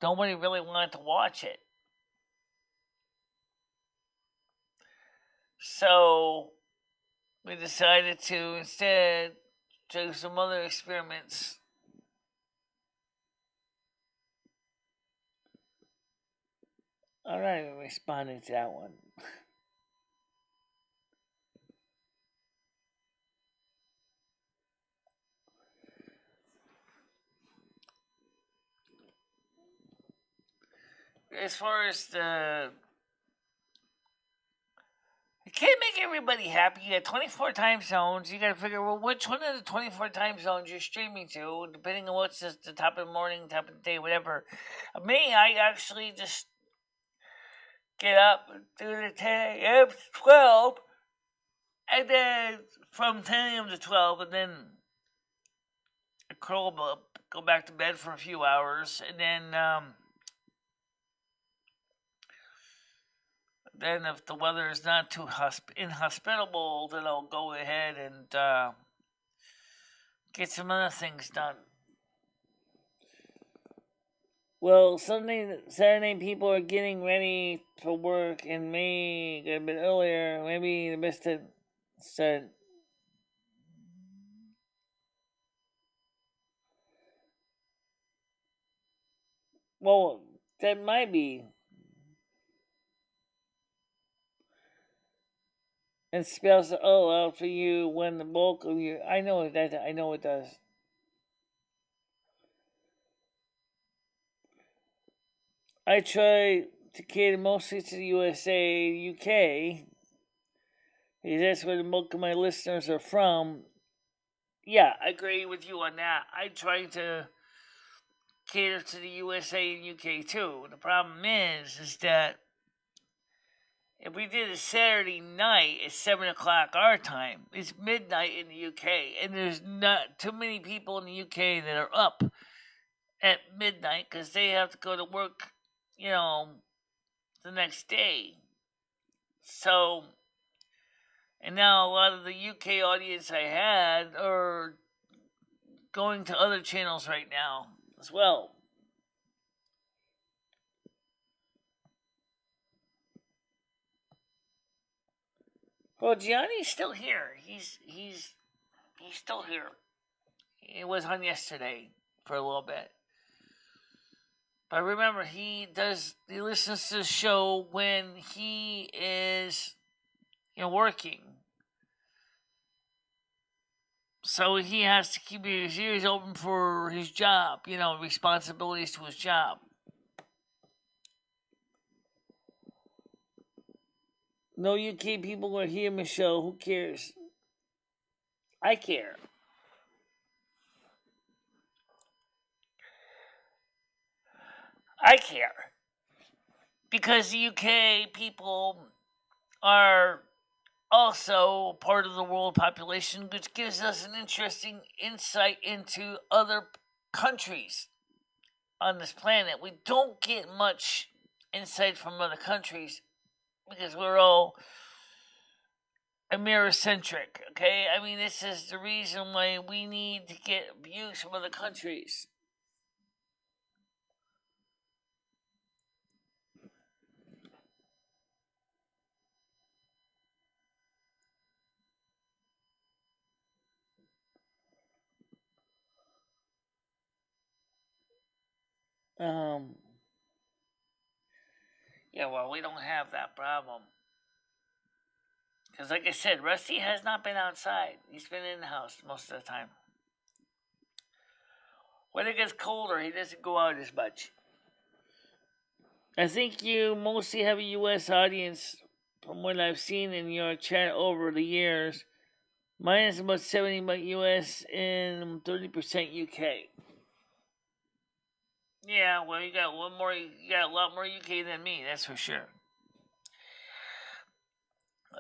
Nobody really wanted to watch it. So we decided to instead do some other experiments. I'm not even responding to that one. As far as you can't make everybody happy. You got 24 time zones. You got to figure, well, which one of the 24 time zones you're streaming to, depending on what's the top of the morning, top of the day, whatever. Me, I actually just get up, do the 10 a.m. to 12, and then from 10 a.m. to 12, and then I curl up, go back to bed for a few hours, and then if the weather is not too inhospitable, then I'll go ahead and get some other things done. Well, Saturday people are getting ready for work, and may get a bit earlier. Maybe the best to start. Well, that might be. And spells the O out for you when the bulk of your. I know it does. I try to cater mostly to the USA, UK, because that's where the bulk of my listeners are from. Yeah, I agree with you on that. I try to cater to the USA and UK too. The problem is that if we did a Saturday night at 7 o'clock our time, it's midnight in the UK, and there's not too many people in the UK that are up at midnight because they have to go to work, the next day. So, and now a lot of the UK audience I had are going to other channels right now as well. Well, Gianni's still here. He's still here. He was on yesterday for a little bit. But remember, he listens to the show when he is, working. So he has to keep his ears open for his job, responsibilities to his job. No UK people are here, Michelle. Who cares? I care. I care. Because the UK people are also part of the world population, which gives us an interesting insight into other countries on this planet. We don't get much insight from other countries because we're all Americentric, okay? I mean, this is the reason why we need to get views from other countries. Yeah, well, we don't have that problem. Because, like I said, Rusty has not been outside. He's been in the house most of the time. When it gets colder, he doesn't go out as much. I think you mostly have a U.S. audience from what I've seen in your chat over the years. Mine is about 70% U.S. and 30% UK. Yeah, well, you got a lot more UK than me, that's for sure.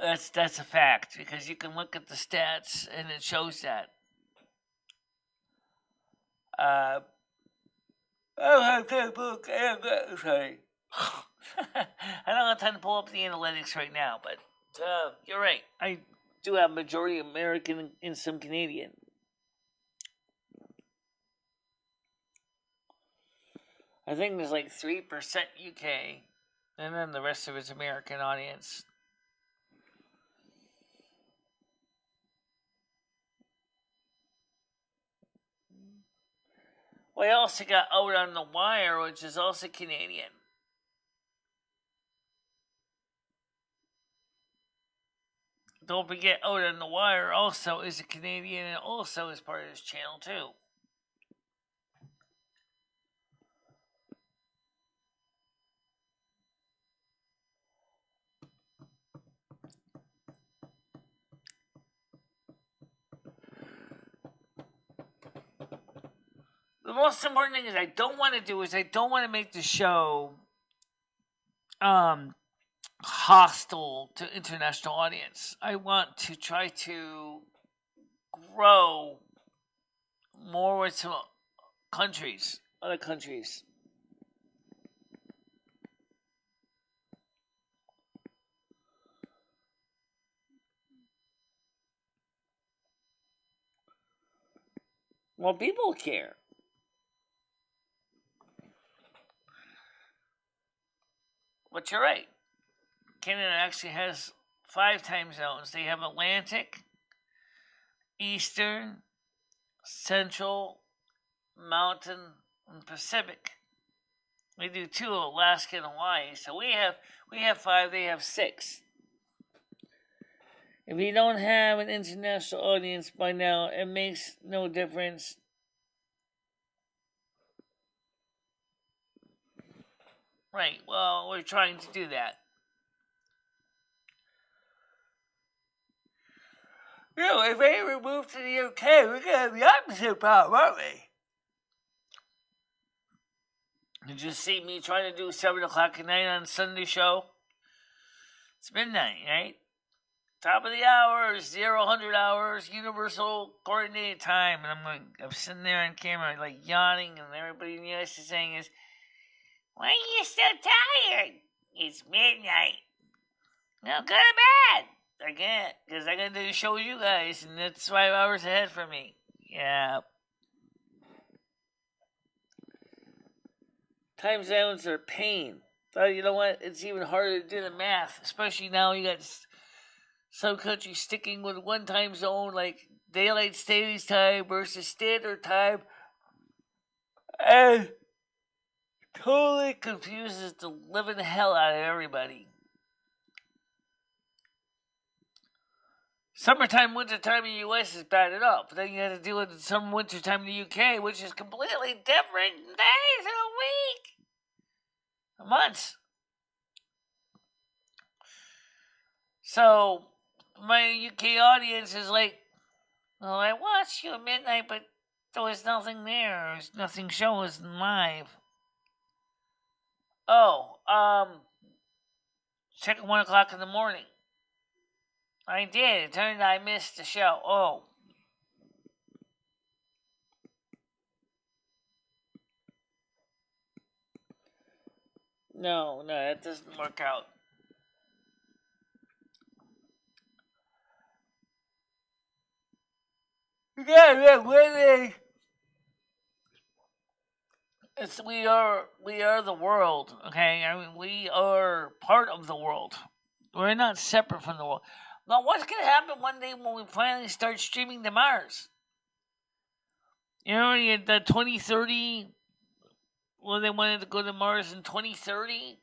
That's a fact because you can look at the stats and it shows that. I don't have time to look. Sorry. I don't have time to pull up the analytics right now, but you're right. I do have majority American and some Canadian. I think there's like 3% UK, and then the rest of it's American audience. We also got Out on the Wire, which is also Canadian. Don't forget, Out on the Wire also is a Canadian and also is part of this channel, too. The most important thing is I don't want to make the show hostile to international audience. I want to try to grow more with some countries, other countries. Well, people care. But you're right. Canada actually has 5 time zones. They have Atlantic, Eastern, Central, Mountain, and Pacific. We do 2 of Alaska and Hawaii. So we have 5, they have 6. If you don't have an international audience by now, it makes no difference. Right, well, we're trying to do that. You know, if they ever move to the UK, we're going to have the opposite problem, aren't we? You just see me trying to do 7 o'clock at night on Sunday show. It's midnight, right? Top of the hour, 100 hours, universal coordinated time. And I'm sitting there on camera, like yawning, and everybody in the US is saying is, why are you so tired? It's midnight. Now go to bed. I can't, because I got to do a show with you guys, and it's 5 hours ahead for me. Yeah. Time zones are pain. But you know what? It's even harder to do the math, especially now you got some countries sticking with one time zone, like daylight savings time versus standard time, and totally confuses the living hell out of everybody. Summertime, wintertime in the U.S. is bad enough, but then you have to deal with summer, wintertime in the U.K., which is completely different days of the week, months. So my UK audience is like, well, I watched you at midnight, but there was nothing there. There was nothing showing live. Oh, check at 1 o'clock in the morning. I did. It turned out I missed the show. Oh. No, that doesn't work out. Yeah, really. We are the world, okay? I mean, we are part of the world. We're not separate from the world. Now, what's going to happen one day when we finally start streaming to Mars? You know, the 2030, well, they wanted to go to Mars in 2030?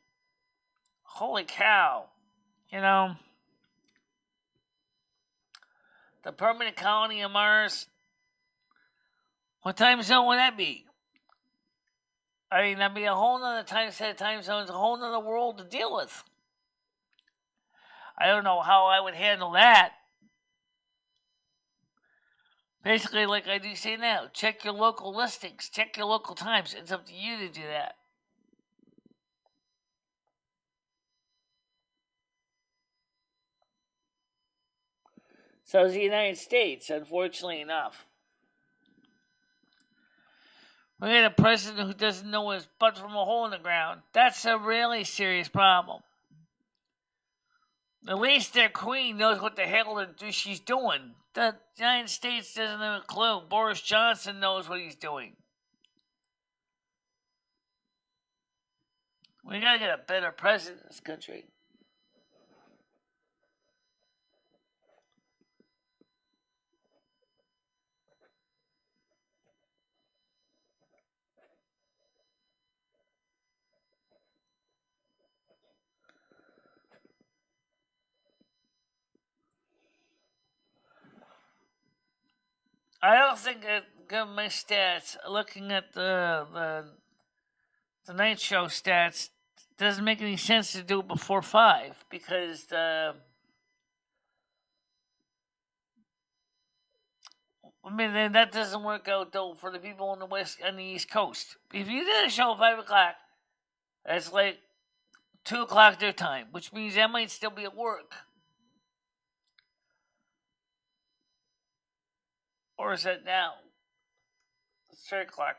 Holy cow. You know, the permanent colony of Mars, what time zone would that be? I mean, that'd be a whole nother set of time zones, a whole nother world to deal with. I don't know how I would handle that. Basically, like I do say now, check your local listings, check your local times. It's up to you to do that. So is the United States, unfortunately enough. We got a president who doesn't know his butt from a hole in the ground. That's a really serious problem. At least their queen knows what the hell she's doing. The United States doesn't have a clue. Boris Johnson knows what he's doing. We gotta get a better president in this country. I don't think given my stats, looking at the night show stats, doesn't make any sense to do it before 5 because then that doesn't work out though for the people on the East Coast. If you did a show at 5 o'clock, that's like 2 o'clock their time, which means I might still be at work. Or is it now? It's 3 o'clock.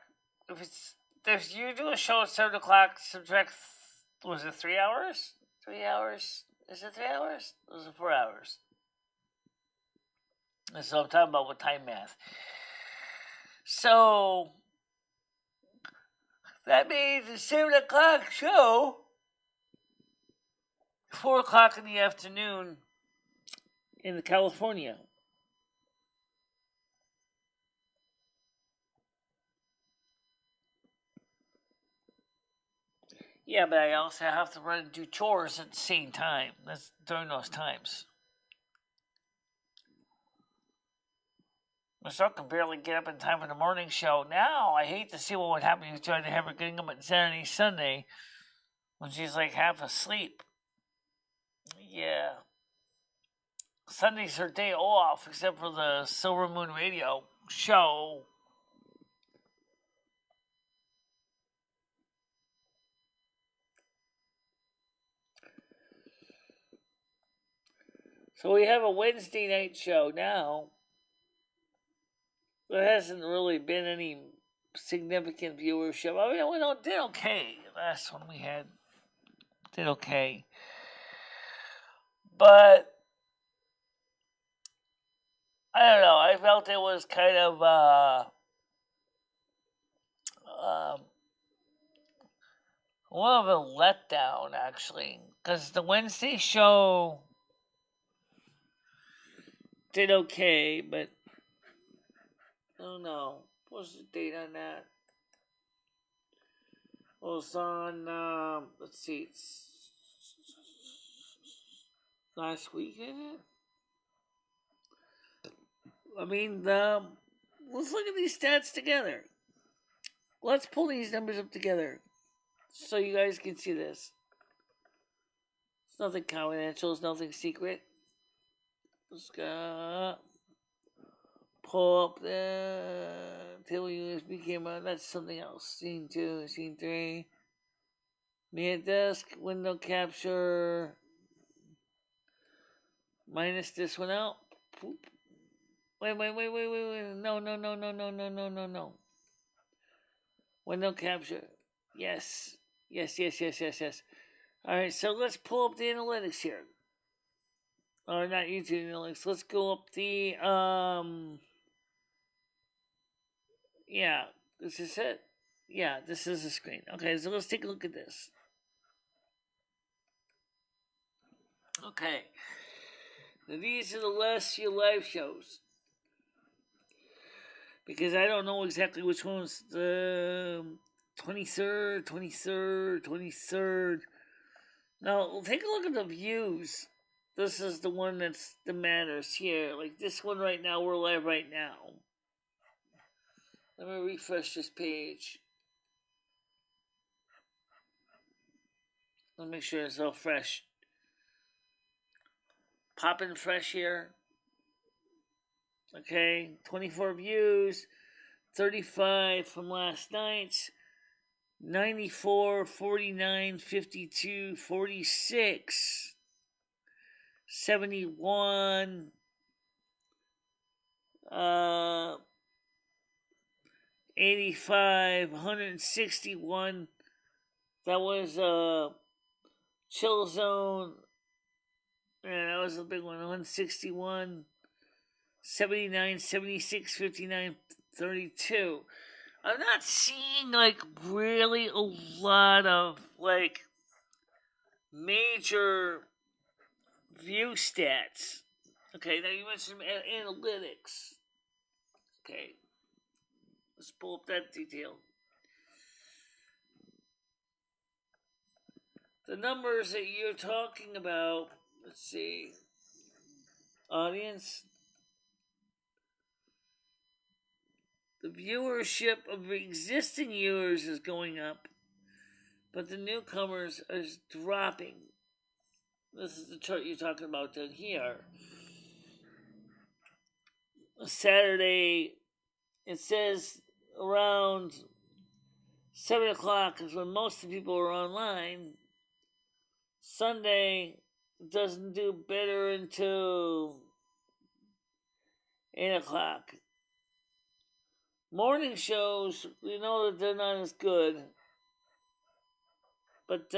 If you do a show at 7 o'clock, subtract, was it 3 hours? 3 hours? Is it 3 hours? Or was it 4 hours? And so I'm talking about with time math. So that means the 7 o'clock show, 4 o'clock in the afternoon in California. Yeah, but I also have to run and do chores at the same time. That's during those times. I still can barely get up in time for the morning show. Now, I hate to see what would happen if you tried to have her getting up on Saturday, Sunday, when she's like half asleep. Yeah. Sunday's her day off, except for the Silvermoon radio show. So we have a Wednesday night show now. There hasn't really been any significant viewership. I mean, we did okay. Last one we had did okay. But I don't know. I felt it was kind of one of a letdown, actually, because the Wednesday show did okay, but I don't know. What's the date on that? Well, it's on, let's see, it's last week, isn't it? I mean, let's look at these stats together. Let's pull these numbers up together so you guys can see this. It's nothing confidential, it's nothing secret. Let's go pull up the table USB camera. That's something else. Scene 2, scene 3. Me at desk, window capture. Minus this one out. Poop. Wait. No. Window capture. Yes. Alright, so let's pull up the analytics here. Or not YouTube analytics. Let's go up the, yeah, this is it. Yeah, this is the screen. Okay, so let's take a look at this. Okay. Now these are the last few live shows. Because I don't know exactly which one's the 23rd. Now, take a look at the views. This is the one that matters here. Like this one right now, we're live right now. Let me refresh this page. Let me make sure it's all fresh. Popping fresh here. Okay, 24 views, 35 from last night's, 94, 49, 52, 46, 71, 85, 161. That was Chill Zone. Yeah, that was a big one. 161, 79, 76, 59, 32. I'm not seeing like really a lot of like major view stats. Okay, now you mentioned analytics. Okay, let's pull up that detail. The numbers that you're talking about, let's see. Audience. viewership of existing viewers is going up, but the newcomers is dropping. This is the chart you're talking about down here. Saturday, it says around 7 o'clock is when most of the people are online. Sunday doesn't do better until 8 o'clock. Morning shows, we know that they're not as good. But,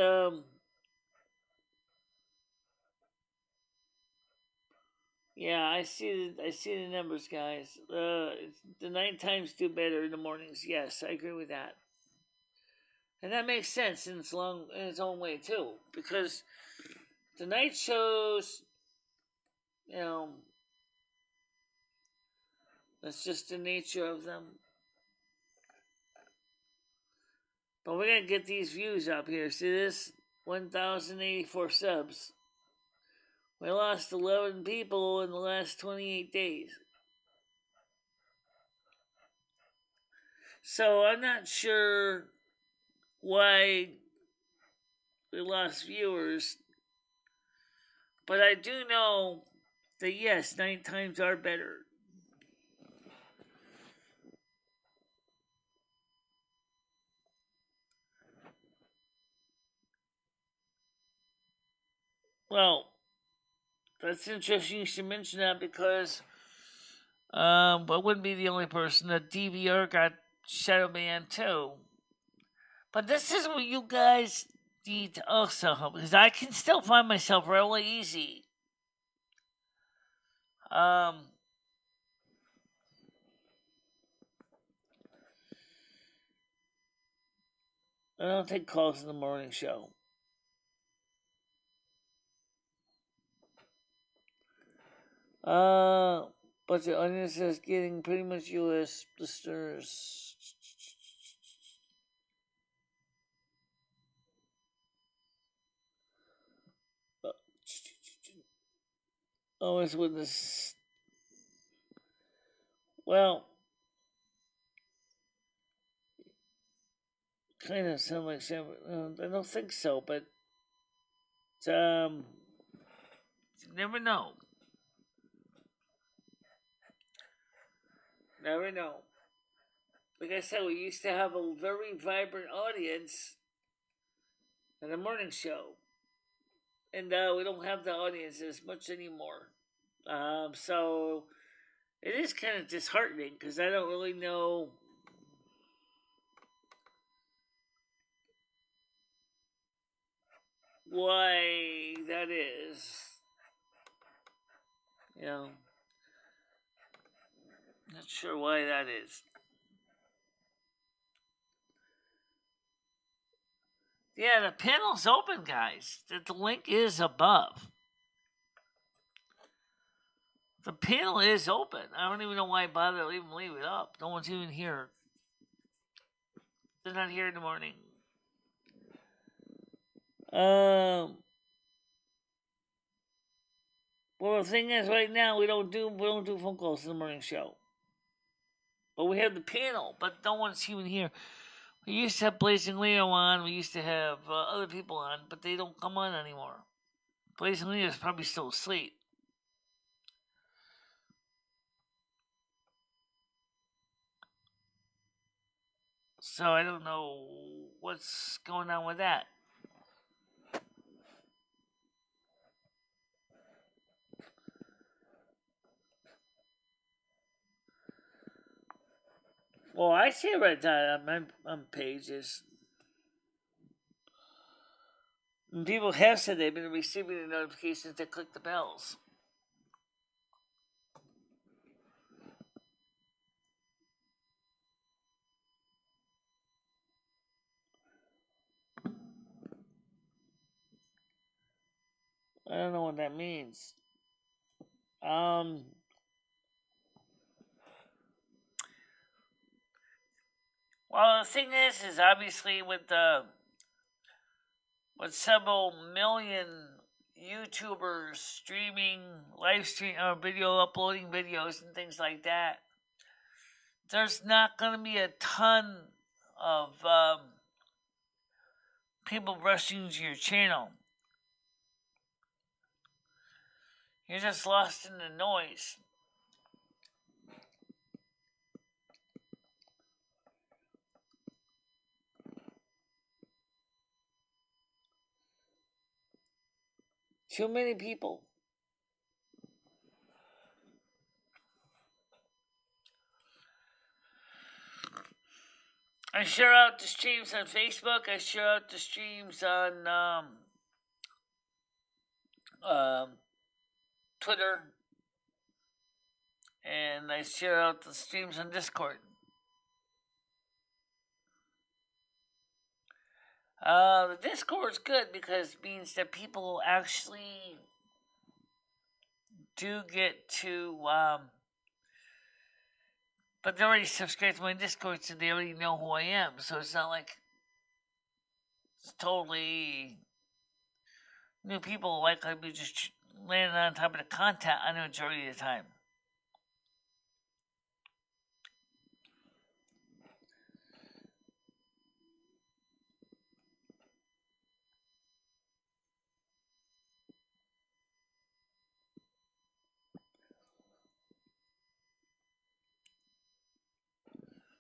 yeah, I see the numbers, guys. The night times do better in the mornings. Yes, I agree with that. And that makes sense in its own way, too. Because the night shows, that's just the nature of them. But we're going to get these views up here. See this? 1,084 subs. We lost 11 people in the last 28 days. So I'm not sure why we lost viewers. But I do know that yes, night times are better. Well, that's interesting you should mention that because I wouldn't be the only person. That DVR got shadow banned too. But this is what you guys need to also help, because I can still find myself really easy. I don't take calls in the morning show. But the audience is getting pretty much U.S. listeners. Always witness. Well, kind of sound like Sam. I don't think so, but you never know. Never know. Like I said, we used to have a very vibrant audience in the morning show, and we don't have the audience as much anymore. So it is kind of disheartening because I don't really know why that is. Not sure why that is. Yeah, the panel's open, guys. The link is above. The panel is open. I don't even know why I bother to even leave it up. No one's even here. They're not here in the morning. Well, the thing is, right now we don't do phone calls in the morning show. But we have the panel, but no one's even here. We used to have Blazing Leo on. We used to have other people on, but they don't come on anymore. Blazing Leo is probably still asleep. So I don't know what's going on with that. Well, I see it right there on pages. And people have said they've been receiving the notifications to click the bells. I don't know what that means. Well, the thing is obviously with several million YouTubers streaming, live stream, video uploading videos and things like that, there's not going to be a ton of people rushing to your channel. You're just lost in the noise. Too many people. I share out the streams on Facebook. I share out the streams on Twitter. And I share out the streams on Discord. The Discord's good because it means that people actually do get to, but they already subscribed to my Discord, so they already know who I am. So it's not like it's totally new people likely to be just landing on top of the content on the majority of the time.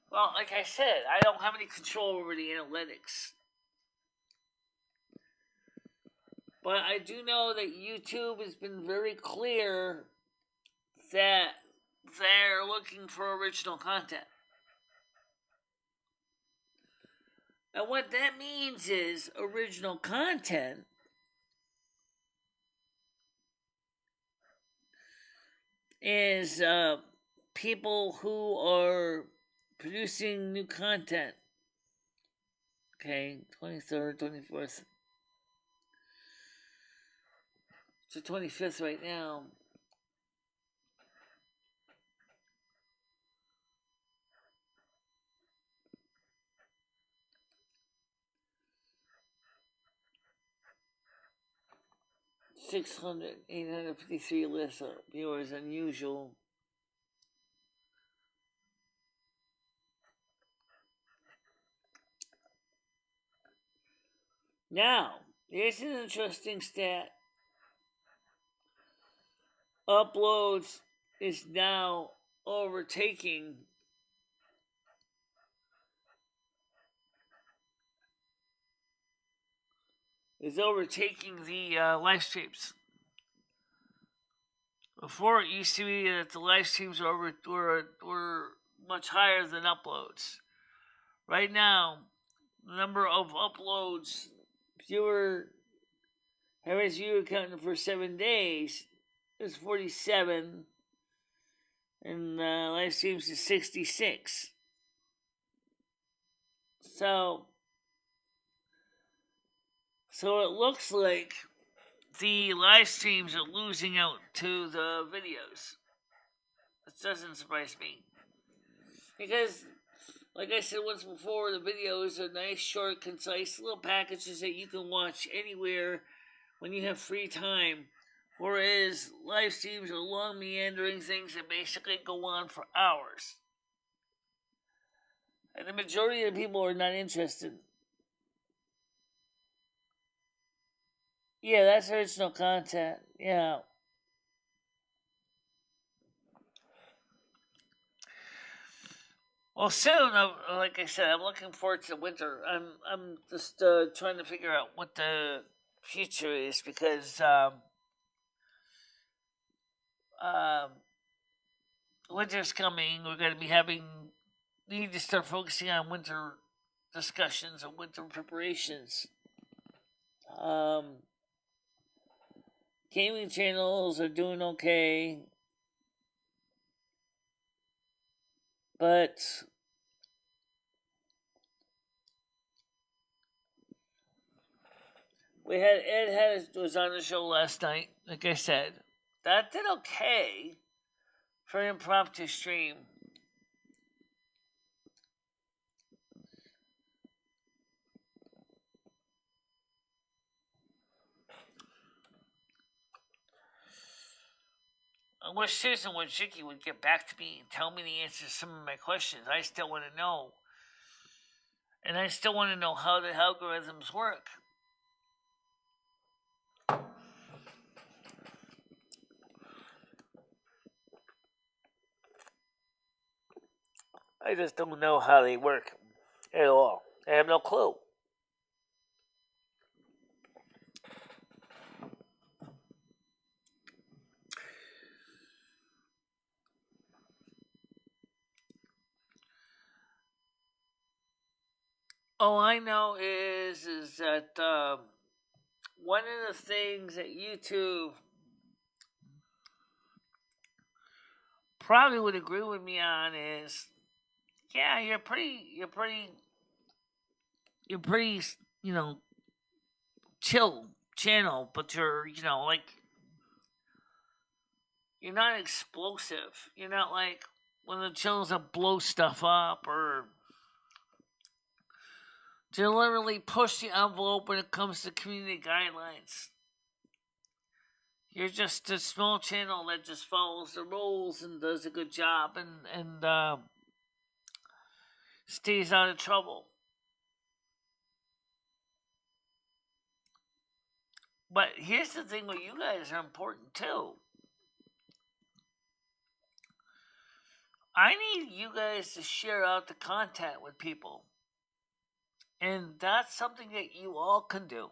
Well, like I said, I don't have any control over the analytics. But I do know that YouTube has been very clear that they're looking for original content. And what that means is original content is people who are producing new content. Okay, 23rd, 24th. It's the 25th right now. $653 lists of viewers, unusual. Now, here's an interesting stat. Uploads is now overtaking the live streams. Before it used to be that the live streams were much higher than uploads. Right now, the number of uploads, average viewer count for 7 days is 47, and live streams is 66. So it looks like the live streams are losing out to the videos. It doesn't surprise me. Because, like I said once before, the videos are nice, short, concise little packages that you can watch anywhere when you have free time. Whereas live streams are long, meandering things that basically go on for hours. And the majority of the people are not interested. Yeah, that's original content. Yeah. Well, soon, like I said, I'm looking forward to winter. I'm just trying to figure out what the future is because winter's coming. We're going to be need to start focusing on winter discussions and winter preparations. Gaming channels are doing okay, but Ed was on the show last night. Like I said, that did okay for an impromptu stream. I wish Susan Wojcicki would get back to me and tell me the answers to some of my questions. I still want to know. And I still want to know how the algorithms work. I just don't know how they work at all. I have no clue. All I know is that one of the things that YouTube probably would agree with me on is, yeah, you're pretty, chill channel, but you're, you're not explosive. You're not like one of the channels that blow stuff up or deliberately push the envelope when it comes to community guidelines. You're just a small channel that just follows the rules and does a good job and stays out of trouble. But here's the thing with you guys are important too. I need you guys to share out the content with people. And that's something that you all can do.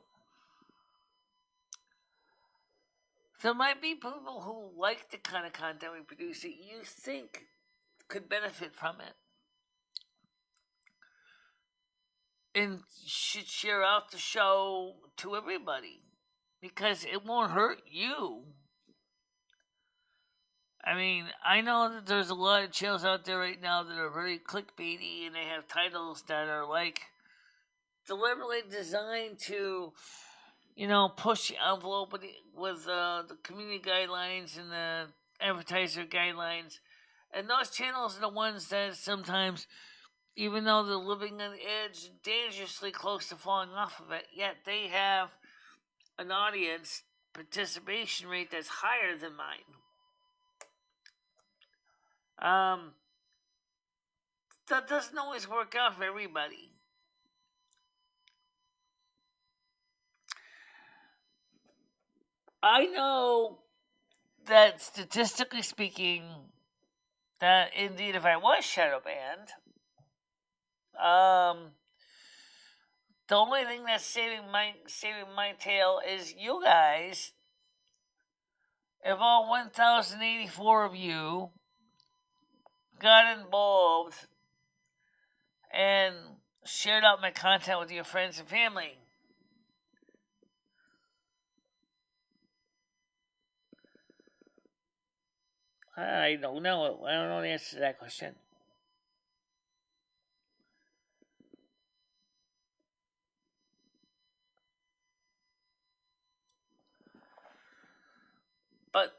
There might be people who like the kind of content we produce that you think could benefit from it. And should share out the show to everybody. Because it won't hurt you. I mean, I know that there's a lot of channels out there right now that are very clickbaity and they have titles that are like deliberately designed to, push the envelope with the community guidelines and the advertiser guidelines. And those channels are the ones that sometimes, even though they're living on the edge, dangerously close to falling off of it, yet they have an audience participation rate that's higher than mine. That doesn't always work out for everybody. I know that statistically speaking, that indeed if I was shadow banned, the only thing that's saving my tail is you guys. If all 1,084 of you got involved and shared out my content with your friends and family. I don't know. I don't know the answer to that question. But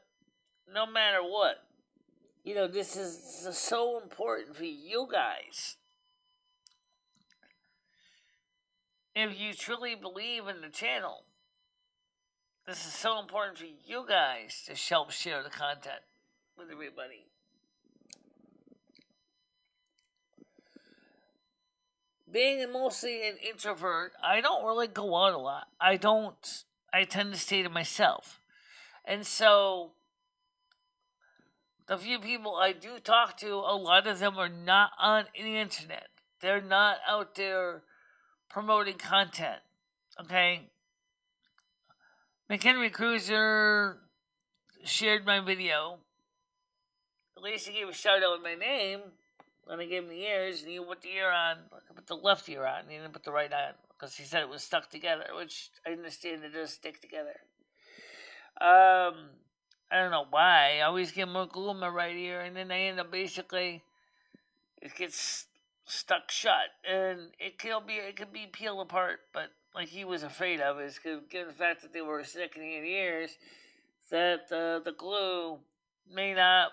no matter what, this is so important for you guys. If you truly believe in the channel, this is so important for you guys to help share the content with everybody. Being mostly an introvert, I don't really go out a lot. I tend to stay to myself. And so, the few people I do talk to, a lot of them are not on the internet. They're not out there promoting content. Okay? McHenry Cruiser shared my video. At least he gave a shout out with my name when I gave him the ears, and he put the ear on, put the left ear on, and he didn't put the right on, because he said it was stuck together, which I understand it does stick together. I don't know why. I always get more glue in my right ear, and then I end up basically, it gets stuck shut, and it could be peeled apart, but like he was afraid of is given the fact that they were sticking in the ears, that the glue may not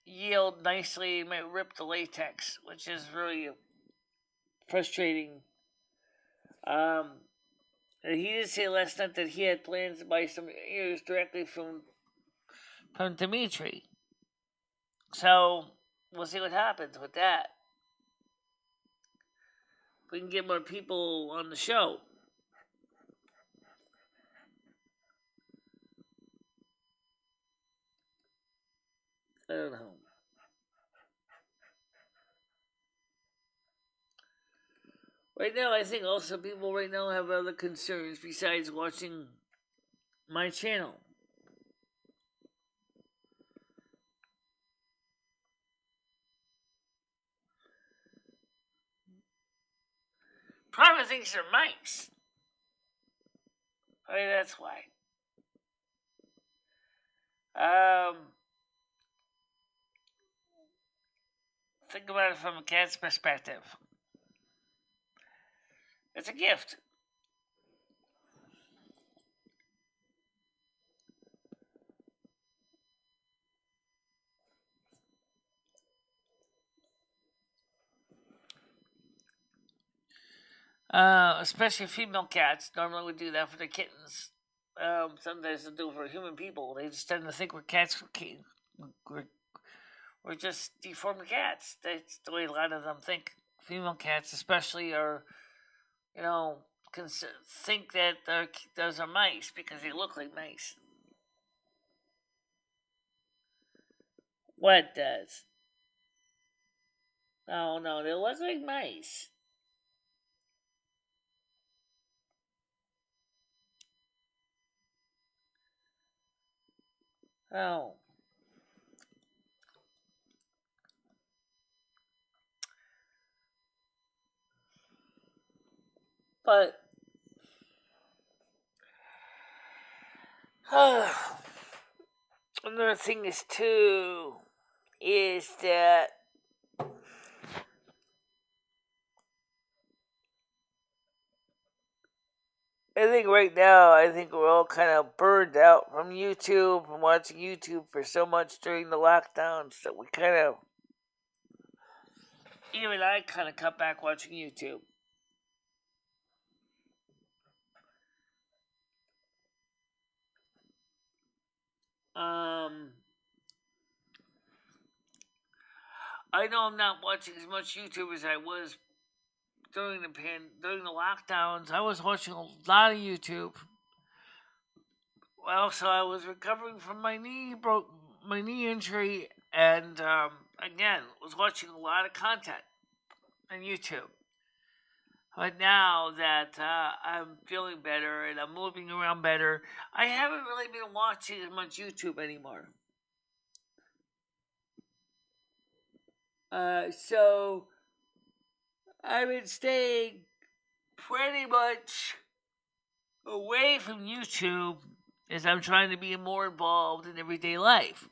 yield nicely, it might rip the latex, which is really frustrating. And he did say last night that he had plans to buy some ears directly from Dimitri. So we'll see what happens with that. If we can get more people on the show. I don't know. Right now, I think also people right now have other concerns besides watching my channel. Probably thinks they're mice. I mean, that's why. Think about it from a cat's perspective. It's a gift. Especially female cats normally would do that for their kittens. Sometimes they'll do it for human people. They just tend to think we're cats. We're just deformed cats. That's the way a lot of them think. Female cats, especially, are think that those are mice because they look like mice. What does? Oh no, they look like mice. Oh. But another thing is that I think right now, we're all kind of burned out from YouTube, from watching YouTube for so much during the lockdowns that we kind of, even I kind of cut back watching YouTube. I know I'm not watching as much YouTube as I was during the lockdowns. I was watching a lot of YouTube. Well, so I was recovering from my knee injury, and again was watching a lot of content on YouTube. But now that I'm feeling better and I'm moving around better, I haven't really been watching as much YouTube anymore. So I've been staying pretty much away from YouTube as I'm trying to be more involved in everyday life.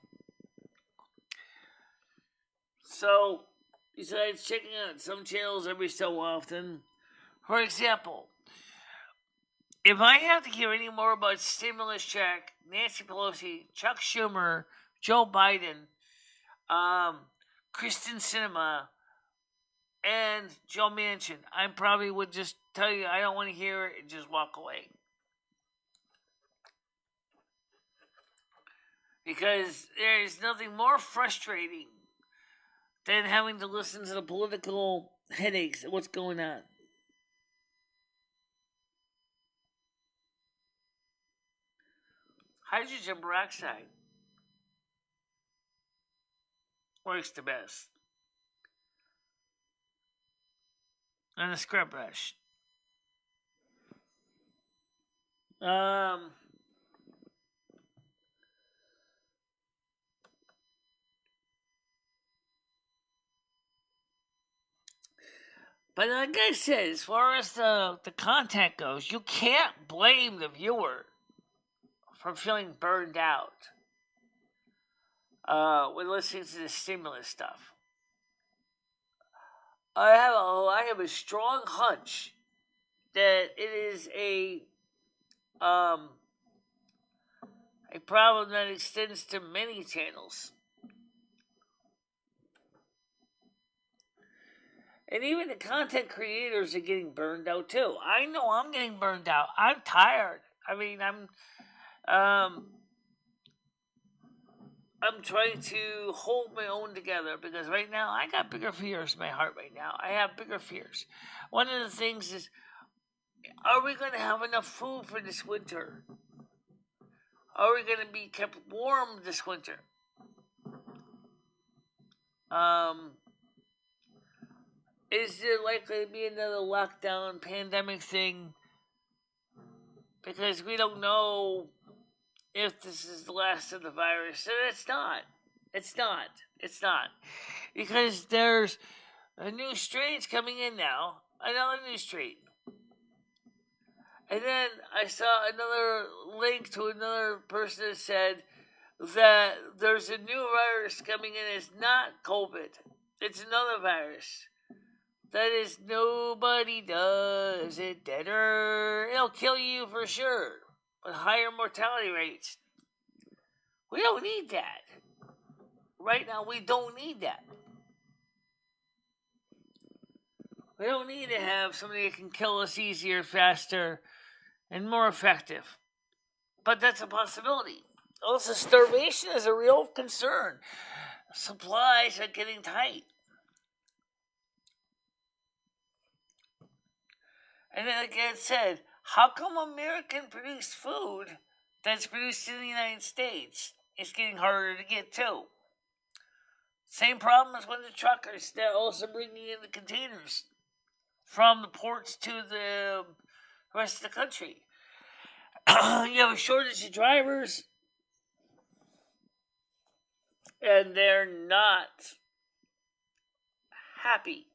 So, besides checking out some channels every so often, for example, if I have to hear any more about stimulus check, Nancy Pelosi, Chuck Schumer, Joe Biden, Kristen Sinema, and Joe Manchin, I probably would just tell you I don't want to hear it and just walk away. Because there is nothing more frustrating than having to listen to the political headaches of what's going on. Hydrogen peroxide works the best. And a scrub brush. But like I said, as far as the content goes, you can't blame the viewer for feeling burned out when listening to the stimulus stuff. I have a strong hunch that it is a problem that extends to many channels. And even the content creators are getting burned out too. I know I'm getting burned out. I'm tired. I mean, I'm trying to hold my own together because right now I got bigger fears in my heart right now. I have bigger fears. One of the things is, are we going to have enough food for this winter? Are we going to be kept warm this winter? Is there likely to be another lockdown pandemic thing? Because we don't know if this is the last of the virus. And it's not. It's not. It's not. Because there's a new strains coming in now. Another new strain. And then I saw another link to another person that said that there's a new virus coming in. It's not COVID. It's another virus. That is, nobody does it better. It'll kill you for sure. But higher mortality rates. We don't need that. Right now, we don't need that. We don't need to have somebody that can kill us easier, faster, and more effective. But that's a possibility. Also, starvation is a real concern. Supplies are getting tight. And then like I said, how come American-produced food that's produced in the United States is getting harder to get to? Same problem as when the truckers, they're also bringing in the containers from the ports to the rest of the country. You have a shortage of drivers, and they're not happy.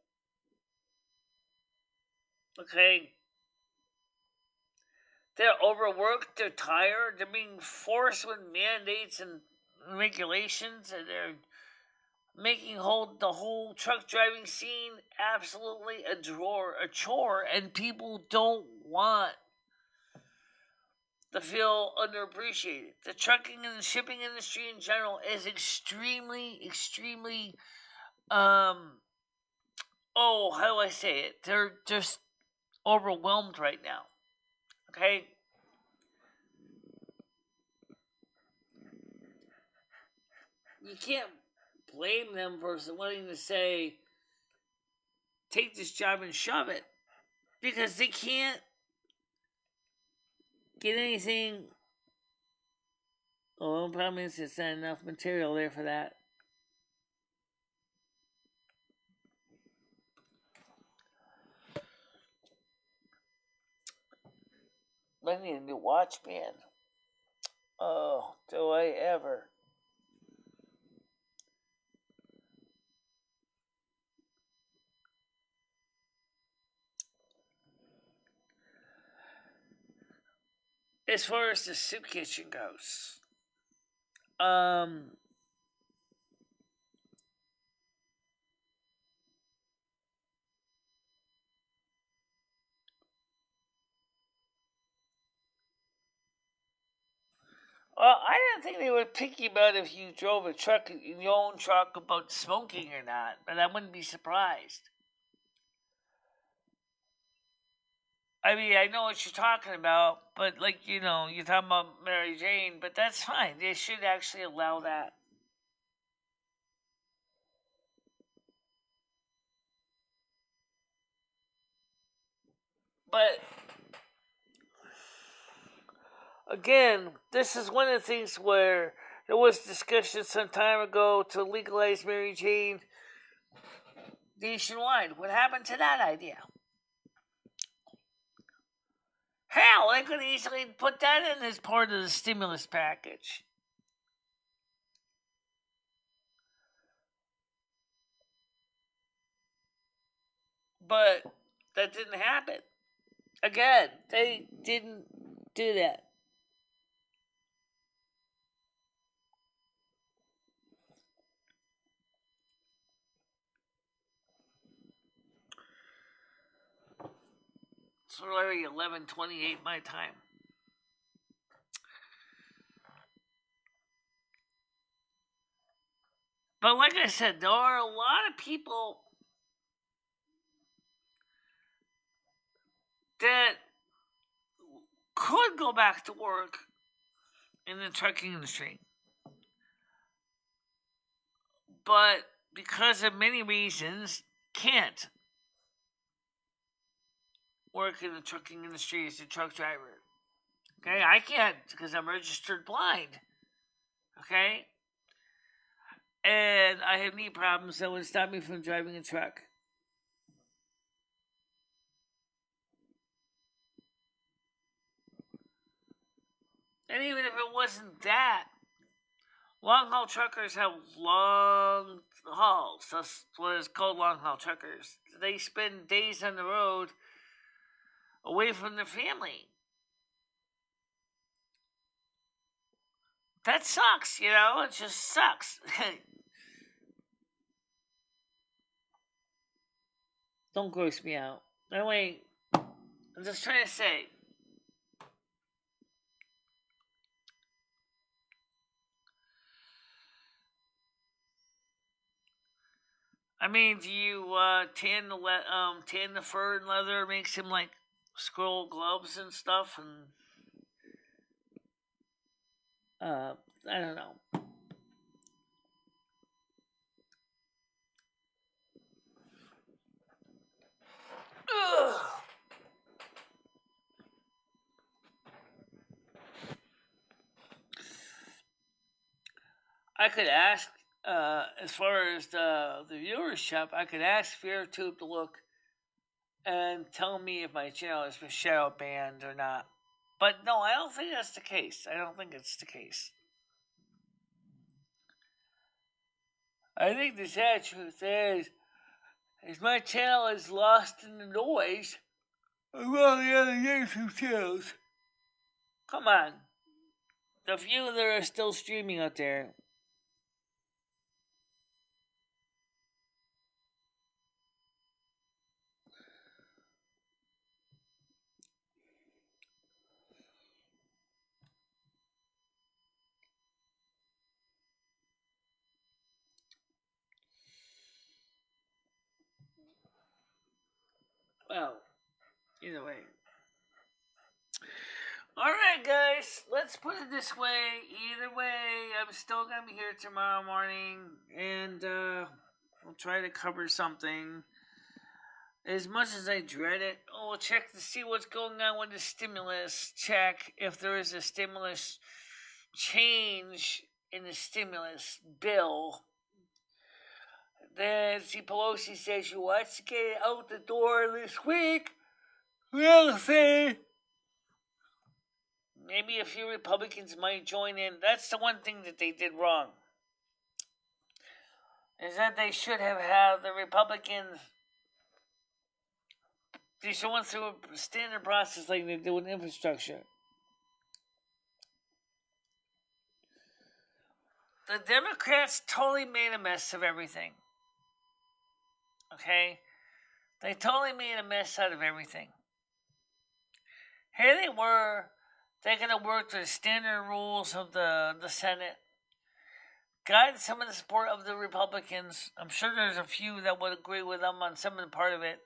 Okay? They're overworked, they're tired, they're being forced with mandates and regulations, and they're making the whole truck driving scene absolutely a chore, and people don't want to feel underappreciated. The trucking and the shipping industry in general is extremely, how do I say it? They're just overwhelmed right now. Okay? You can't blame them for wanting to say, take this job and shove it, because they can't get anything. Oh, the problem is it's not enough material there for that. I need a new watch, man. Oh, do I ever. As far as the soup kitchen goes, well, I didn't think they would pick you about if you drove a truck, your own truck, about smoking or not, but I wouldn't be surprised. I mean, I know what you're talking about, but you're talking about Mary Jane, but that's fine. They should actually allow that. But again, this is one of the things where there was discussion some time ago to legalize Mary Jane nationwide. What happened to that idea? Hell, they could easily put that in as part of the stimulus package. But that didn't happen. Again, they didn't do that. It's already 11:28 my time. But like I said, there are a lot of people that could go back to work in the trucking industry. but because of many reasons, can't work in the trucking industry as a truck driver. Okay, I can't because I'm registered blind. Okay, and I have knee problems that would stop me from driving a truck. And even if it wasn't that, long haul truckers have long hauls. That's what is called long haul truckers. They spend days on the road away from their family. That sucks, it just sucks. Don't gross me out. Anyway, I'm just trying to say. I mean, do you tan the fur and leather, makes him like scroll gloves and stuff, and I don't know. Ugh. I could ask, as far as the viewership, I could ask FearTube to look and tell me if my channel has been shadow banned or not. But no, I don't think that's the case. I don't think it's the case. I think the sad truth is my channel is lost in the noise of all the other YouTube channels. Come on. The few that are still streaming out there. Well, either way. Alright, guys, let's put it this way. Either way, I'm still going to be here tomorrow morning, and I'll try to cover something. As much as I dread it, we'll check to see what's going on with the stimulus. Check if there is a stimulus change in the stimulus bill. Then Nancy Pelosi says she wants to get it out the door this week. We'll see. Maybe a few Republicans might join in. That's the one thing that they did wrong. Is that they should have had the Republicans. They should went through a standard process like they do with infrastructure. The Democrats totally made a mess of everything. Okay? They totally made a mess out of everything. Here they were. They're going to work the standard rules of the Senate. Got some of the support of the Republicans. I'm sure there's a few that would agree with them on some of the part of it.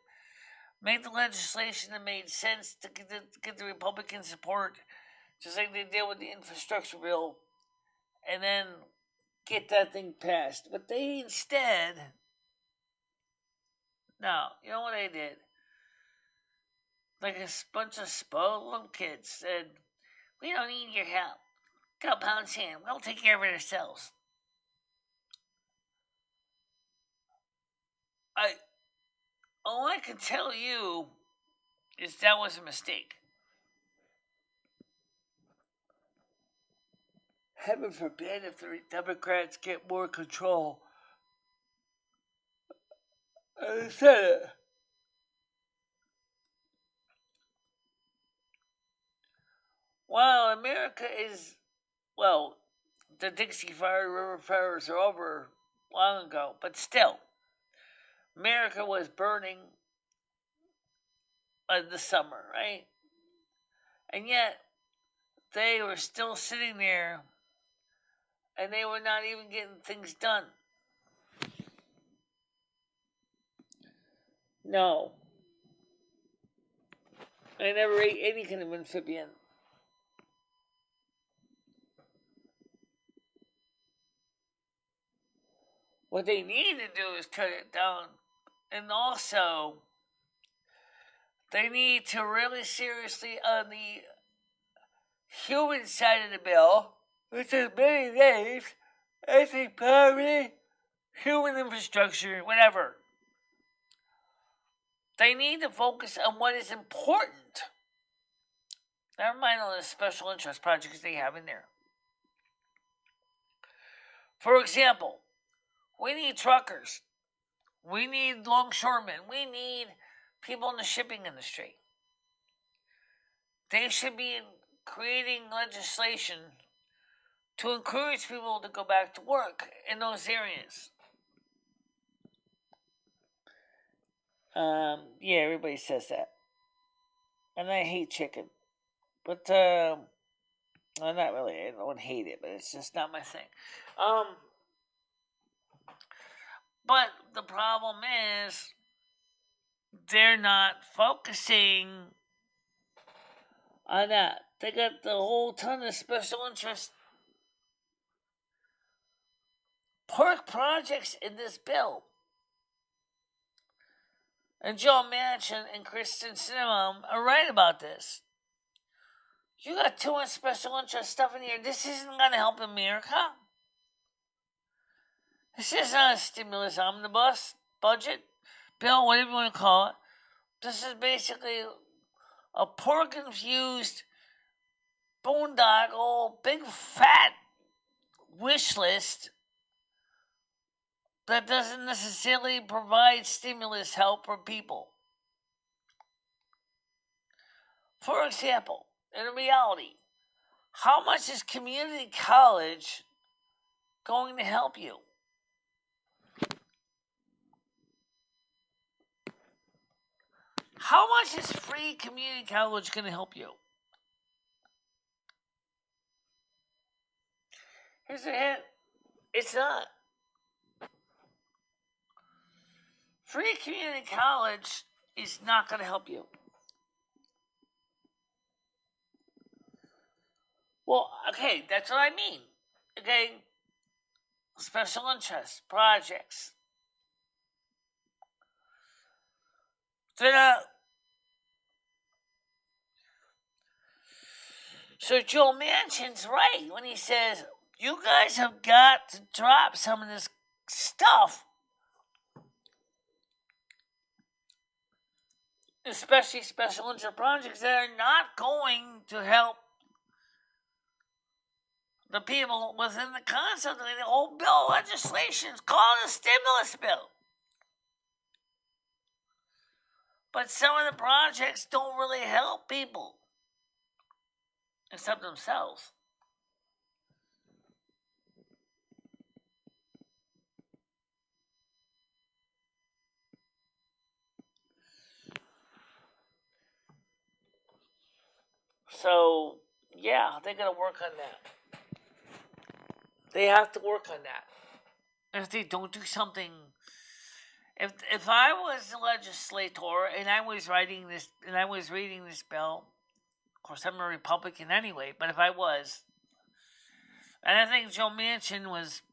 Make the legislation that made sense to get the Republican support, just like they did with the infrastructure bill, and then get that thing passed. But they instead, no, you know what they did? Like a bunch of spoiled little kids said, "We don't need your help. Go pound sand. We'll take care of it ourselves." All I can tell you is that was a mistake. Heaven forbid if the Democrats get more control of the Senate. While America is, well, the Dixie Fire River fires are over long ago, but still, America was burning in the summer, right? And yet, they were still sitting there, and they were not even getting things done. No. I never ate any kind of amphibian. What they need to do is cut it down. And also, they need to really seriously on the human side of the bill, which is many names, ethnic poverty, human infrastructure, whatever. They need to focus on what is important. Never mind all the special interest projects they have in there. For example, we need truckers. We need longshoremen. We need people in the shipping industry. They should be creating legislation to encourage people to go back to work in those areas. Yeah, everybody says that. And I hate chicken. But, well, not really. I don't hate it, but it's just not my thing. But the problem is, they're not focusing on that. They got the whole ton of special interest park projects in this bill. And Joe Manchin and Kristen Sinema are right about this. You got too much special interest stuff in here. This isn't going to help America. This is not a stimulus omnibus budget bill, whatever you want to call it. This is basically a poor, confused, boondoggle, big fat wish list that doesn't necessarily provide stimulus help for people. For example, in reality, how much is community college going to help you? How much is free community college going to help you? Here's a hint. It's not. Free community college is not going to help you. Well, okay, that's what I mean. Okay, special interest projects. They're not. So Joe Manchin's right when he says, you guys have got to drop some of this stuff. Especially special interest projects that are not going to help the people within the concept of the whole bill of legislation. It's called a stimulus bill. But some of the projects don't really help people. Except themselves. So, yeah, they got to work on that. They have to work on that. If they don't do something, if I was a legislator and I was writing this and I was reading this bill, of course I'm a Republican anyway, but if I was, and I think Joe Manchin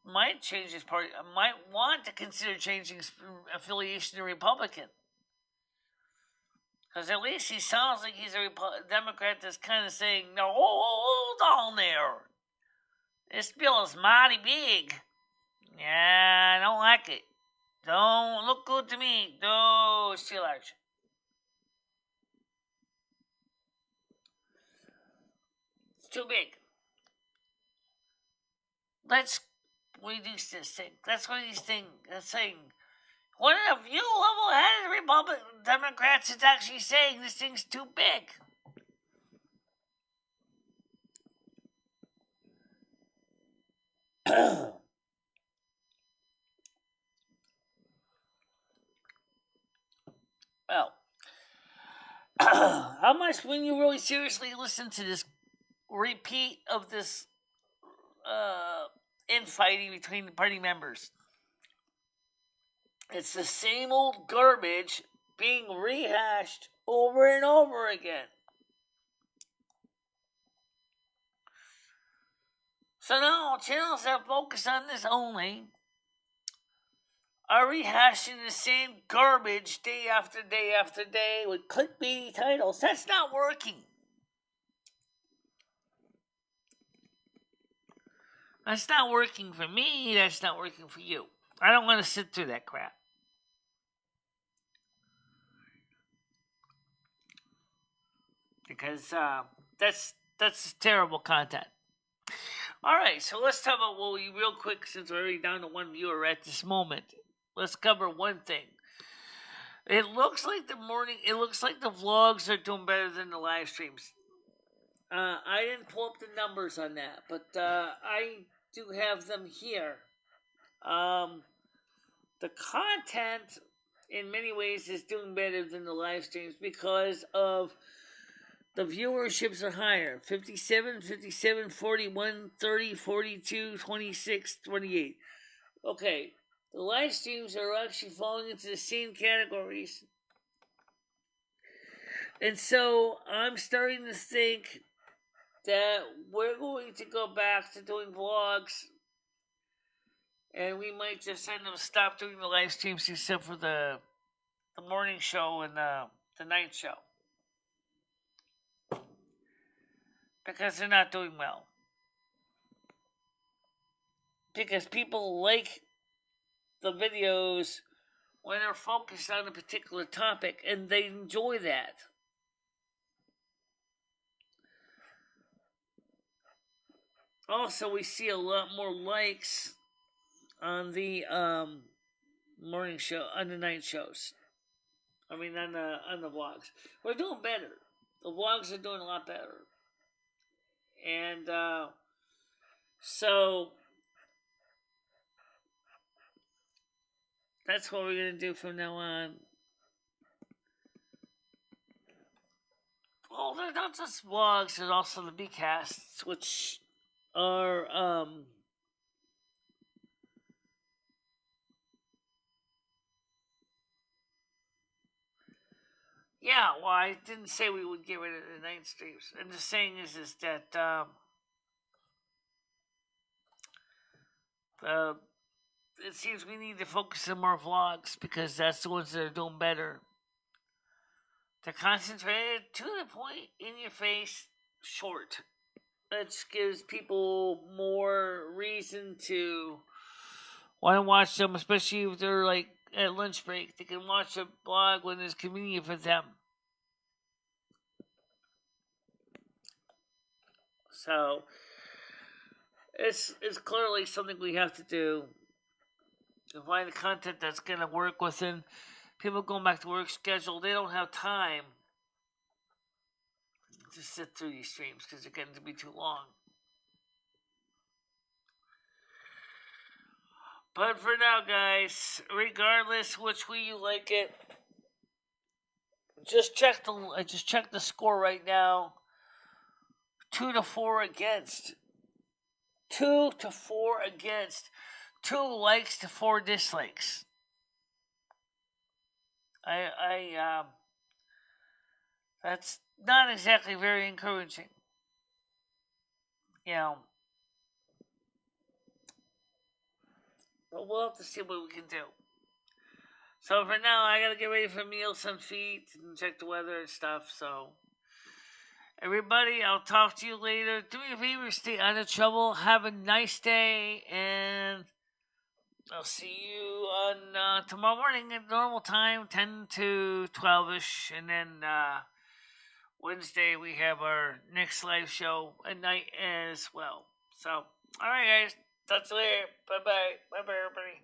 might change his party, might want to consider changing his affiliation to Republican. Because at least he sounds like he's a Democrat that's kind of saying, no, hold on there. This bill is mighty big. Yeah, I don't like it. Don't look good to me. No, it's too large. It's too big. Let's reduce this thing. That's what he's saying. One of the few level-headed Republican Democrats is actually saying this thing's too big. Well, how much when you really seriously listen to this repeat of this infighting between the party members? It's the same old garbage being rehashed over and over again. So now channels that focus on this only are rehashing the same garbage day after day after day with clickbaity titles. That's not working. That's not working for me. That's not working for you. I don't want to sit through that crap. Because that's terrible content. All right, so let's talk about real quick, since we're already down to one viewer at this moment. Let's cover one thing. It looks like the vlogs are doing better than the live streams. I didn't pull up the numbers on that, but I do have them here. The content, in many ways, is doing better than the live streams because of the viewerships are higher. 57, 57, 41, 30, 42, 26, 28. Okay, the live streams are actually falling into the same categories. And so I'm starting to think that we're going to go back to doing vlogs, and we might just end up stop doing the live streams except for the morning show and the night show. Because they're not doing well. Because people like the videos when they're focused on a particular topic, and they enjoy that. Also, we see a lot more likes on the morning show, on the night shows. I mean, on the vlogs. We're doing better. The vlogs are doing a lot better. And so that's what we're going to do from now on. Well, they're not just vlogs, there's also the B-casts, which are yeah, well, I didn't say we would get rid of the night streams. And the saying is that it seems we need to focus on more vlogs because that's the ones that are doing better. They're concentrated, to the point, in your face, short. That gives people more reason to want to watch them, especially if they're like at lunch break. They can watch a blog when it's convenient for them. So it's clearly something we have to do to find the content that's going to work within people going back to work schedule. They don't have time to sit through these streams because they're getting to be too long. But for now, guys, regardless which way you like it, I just checked the score right now. 2-4 against. 2-4 against. 2 likes to 4 dislikes. That's not exactly very encouraging. You know. But we'll have to see what we can do. So for now, I gotta get ready for meals and feet and check the weather and stuff. So everybody, I'll talk to you later. Do me a favor, stay out of trouble. Have a nice day, and I'll see you on tomorrow morning at normal time, 10 to 12ish, and then Wednesday we have our next live show at night as well. So, all right, guys. Talk to you later. Bye-bye. Bye-bye, everybody.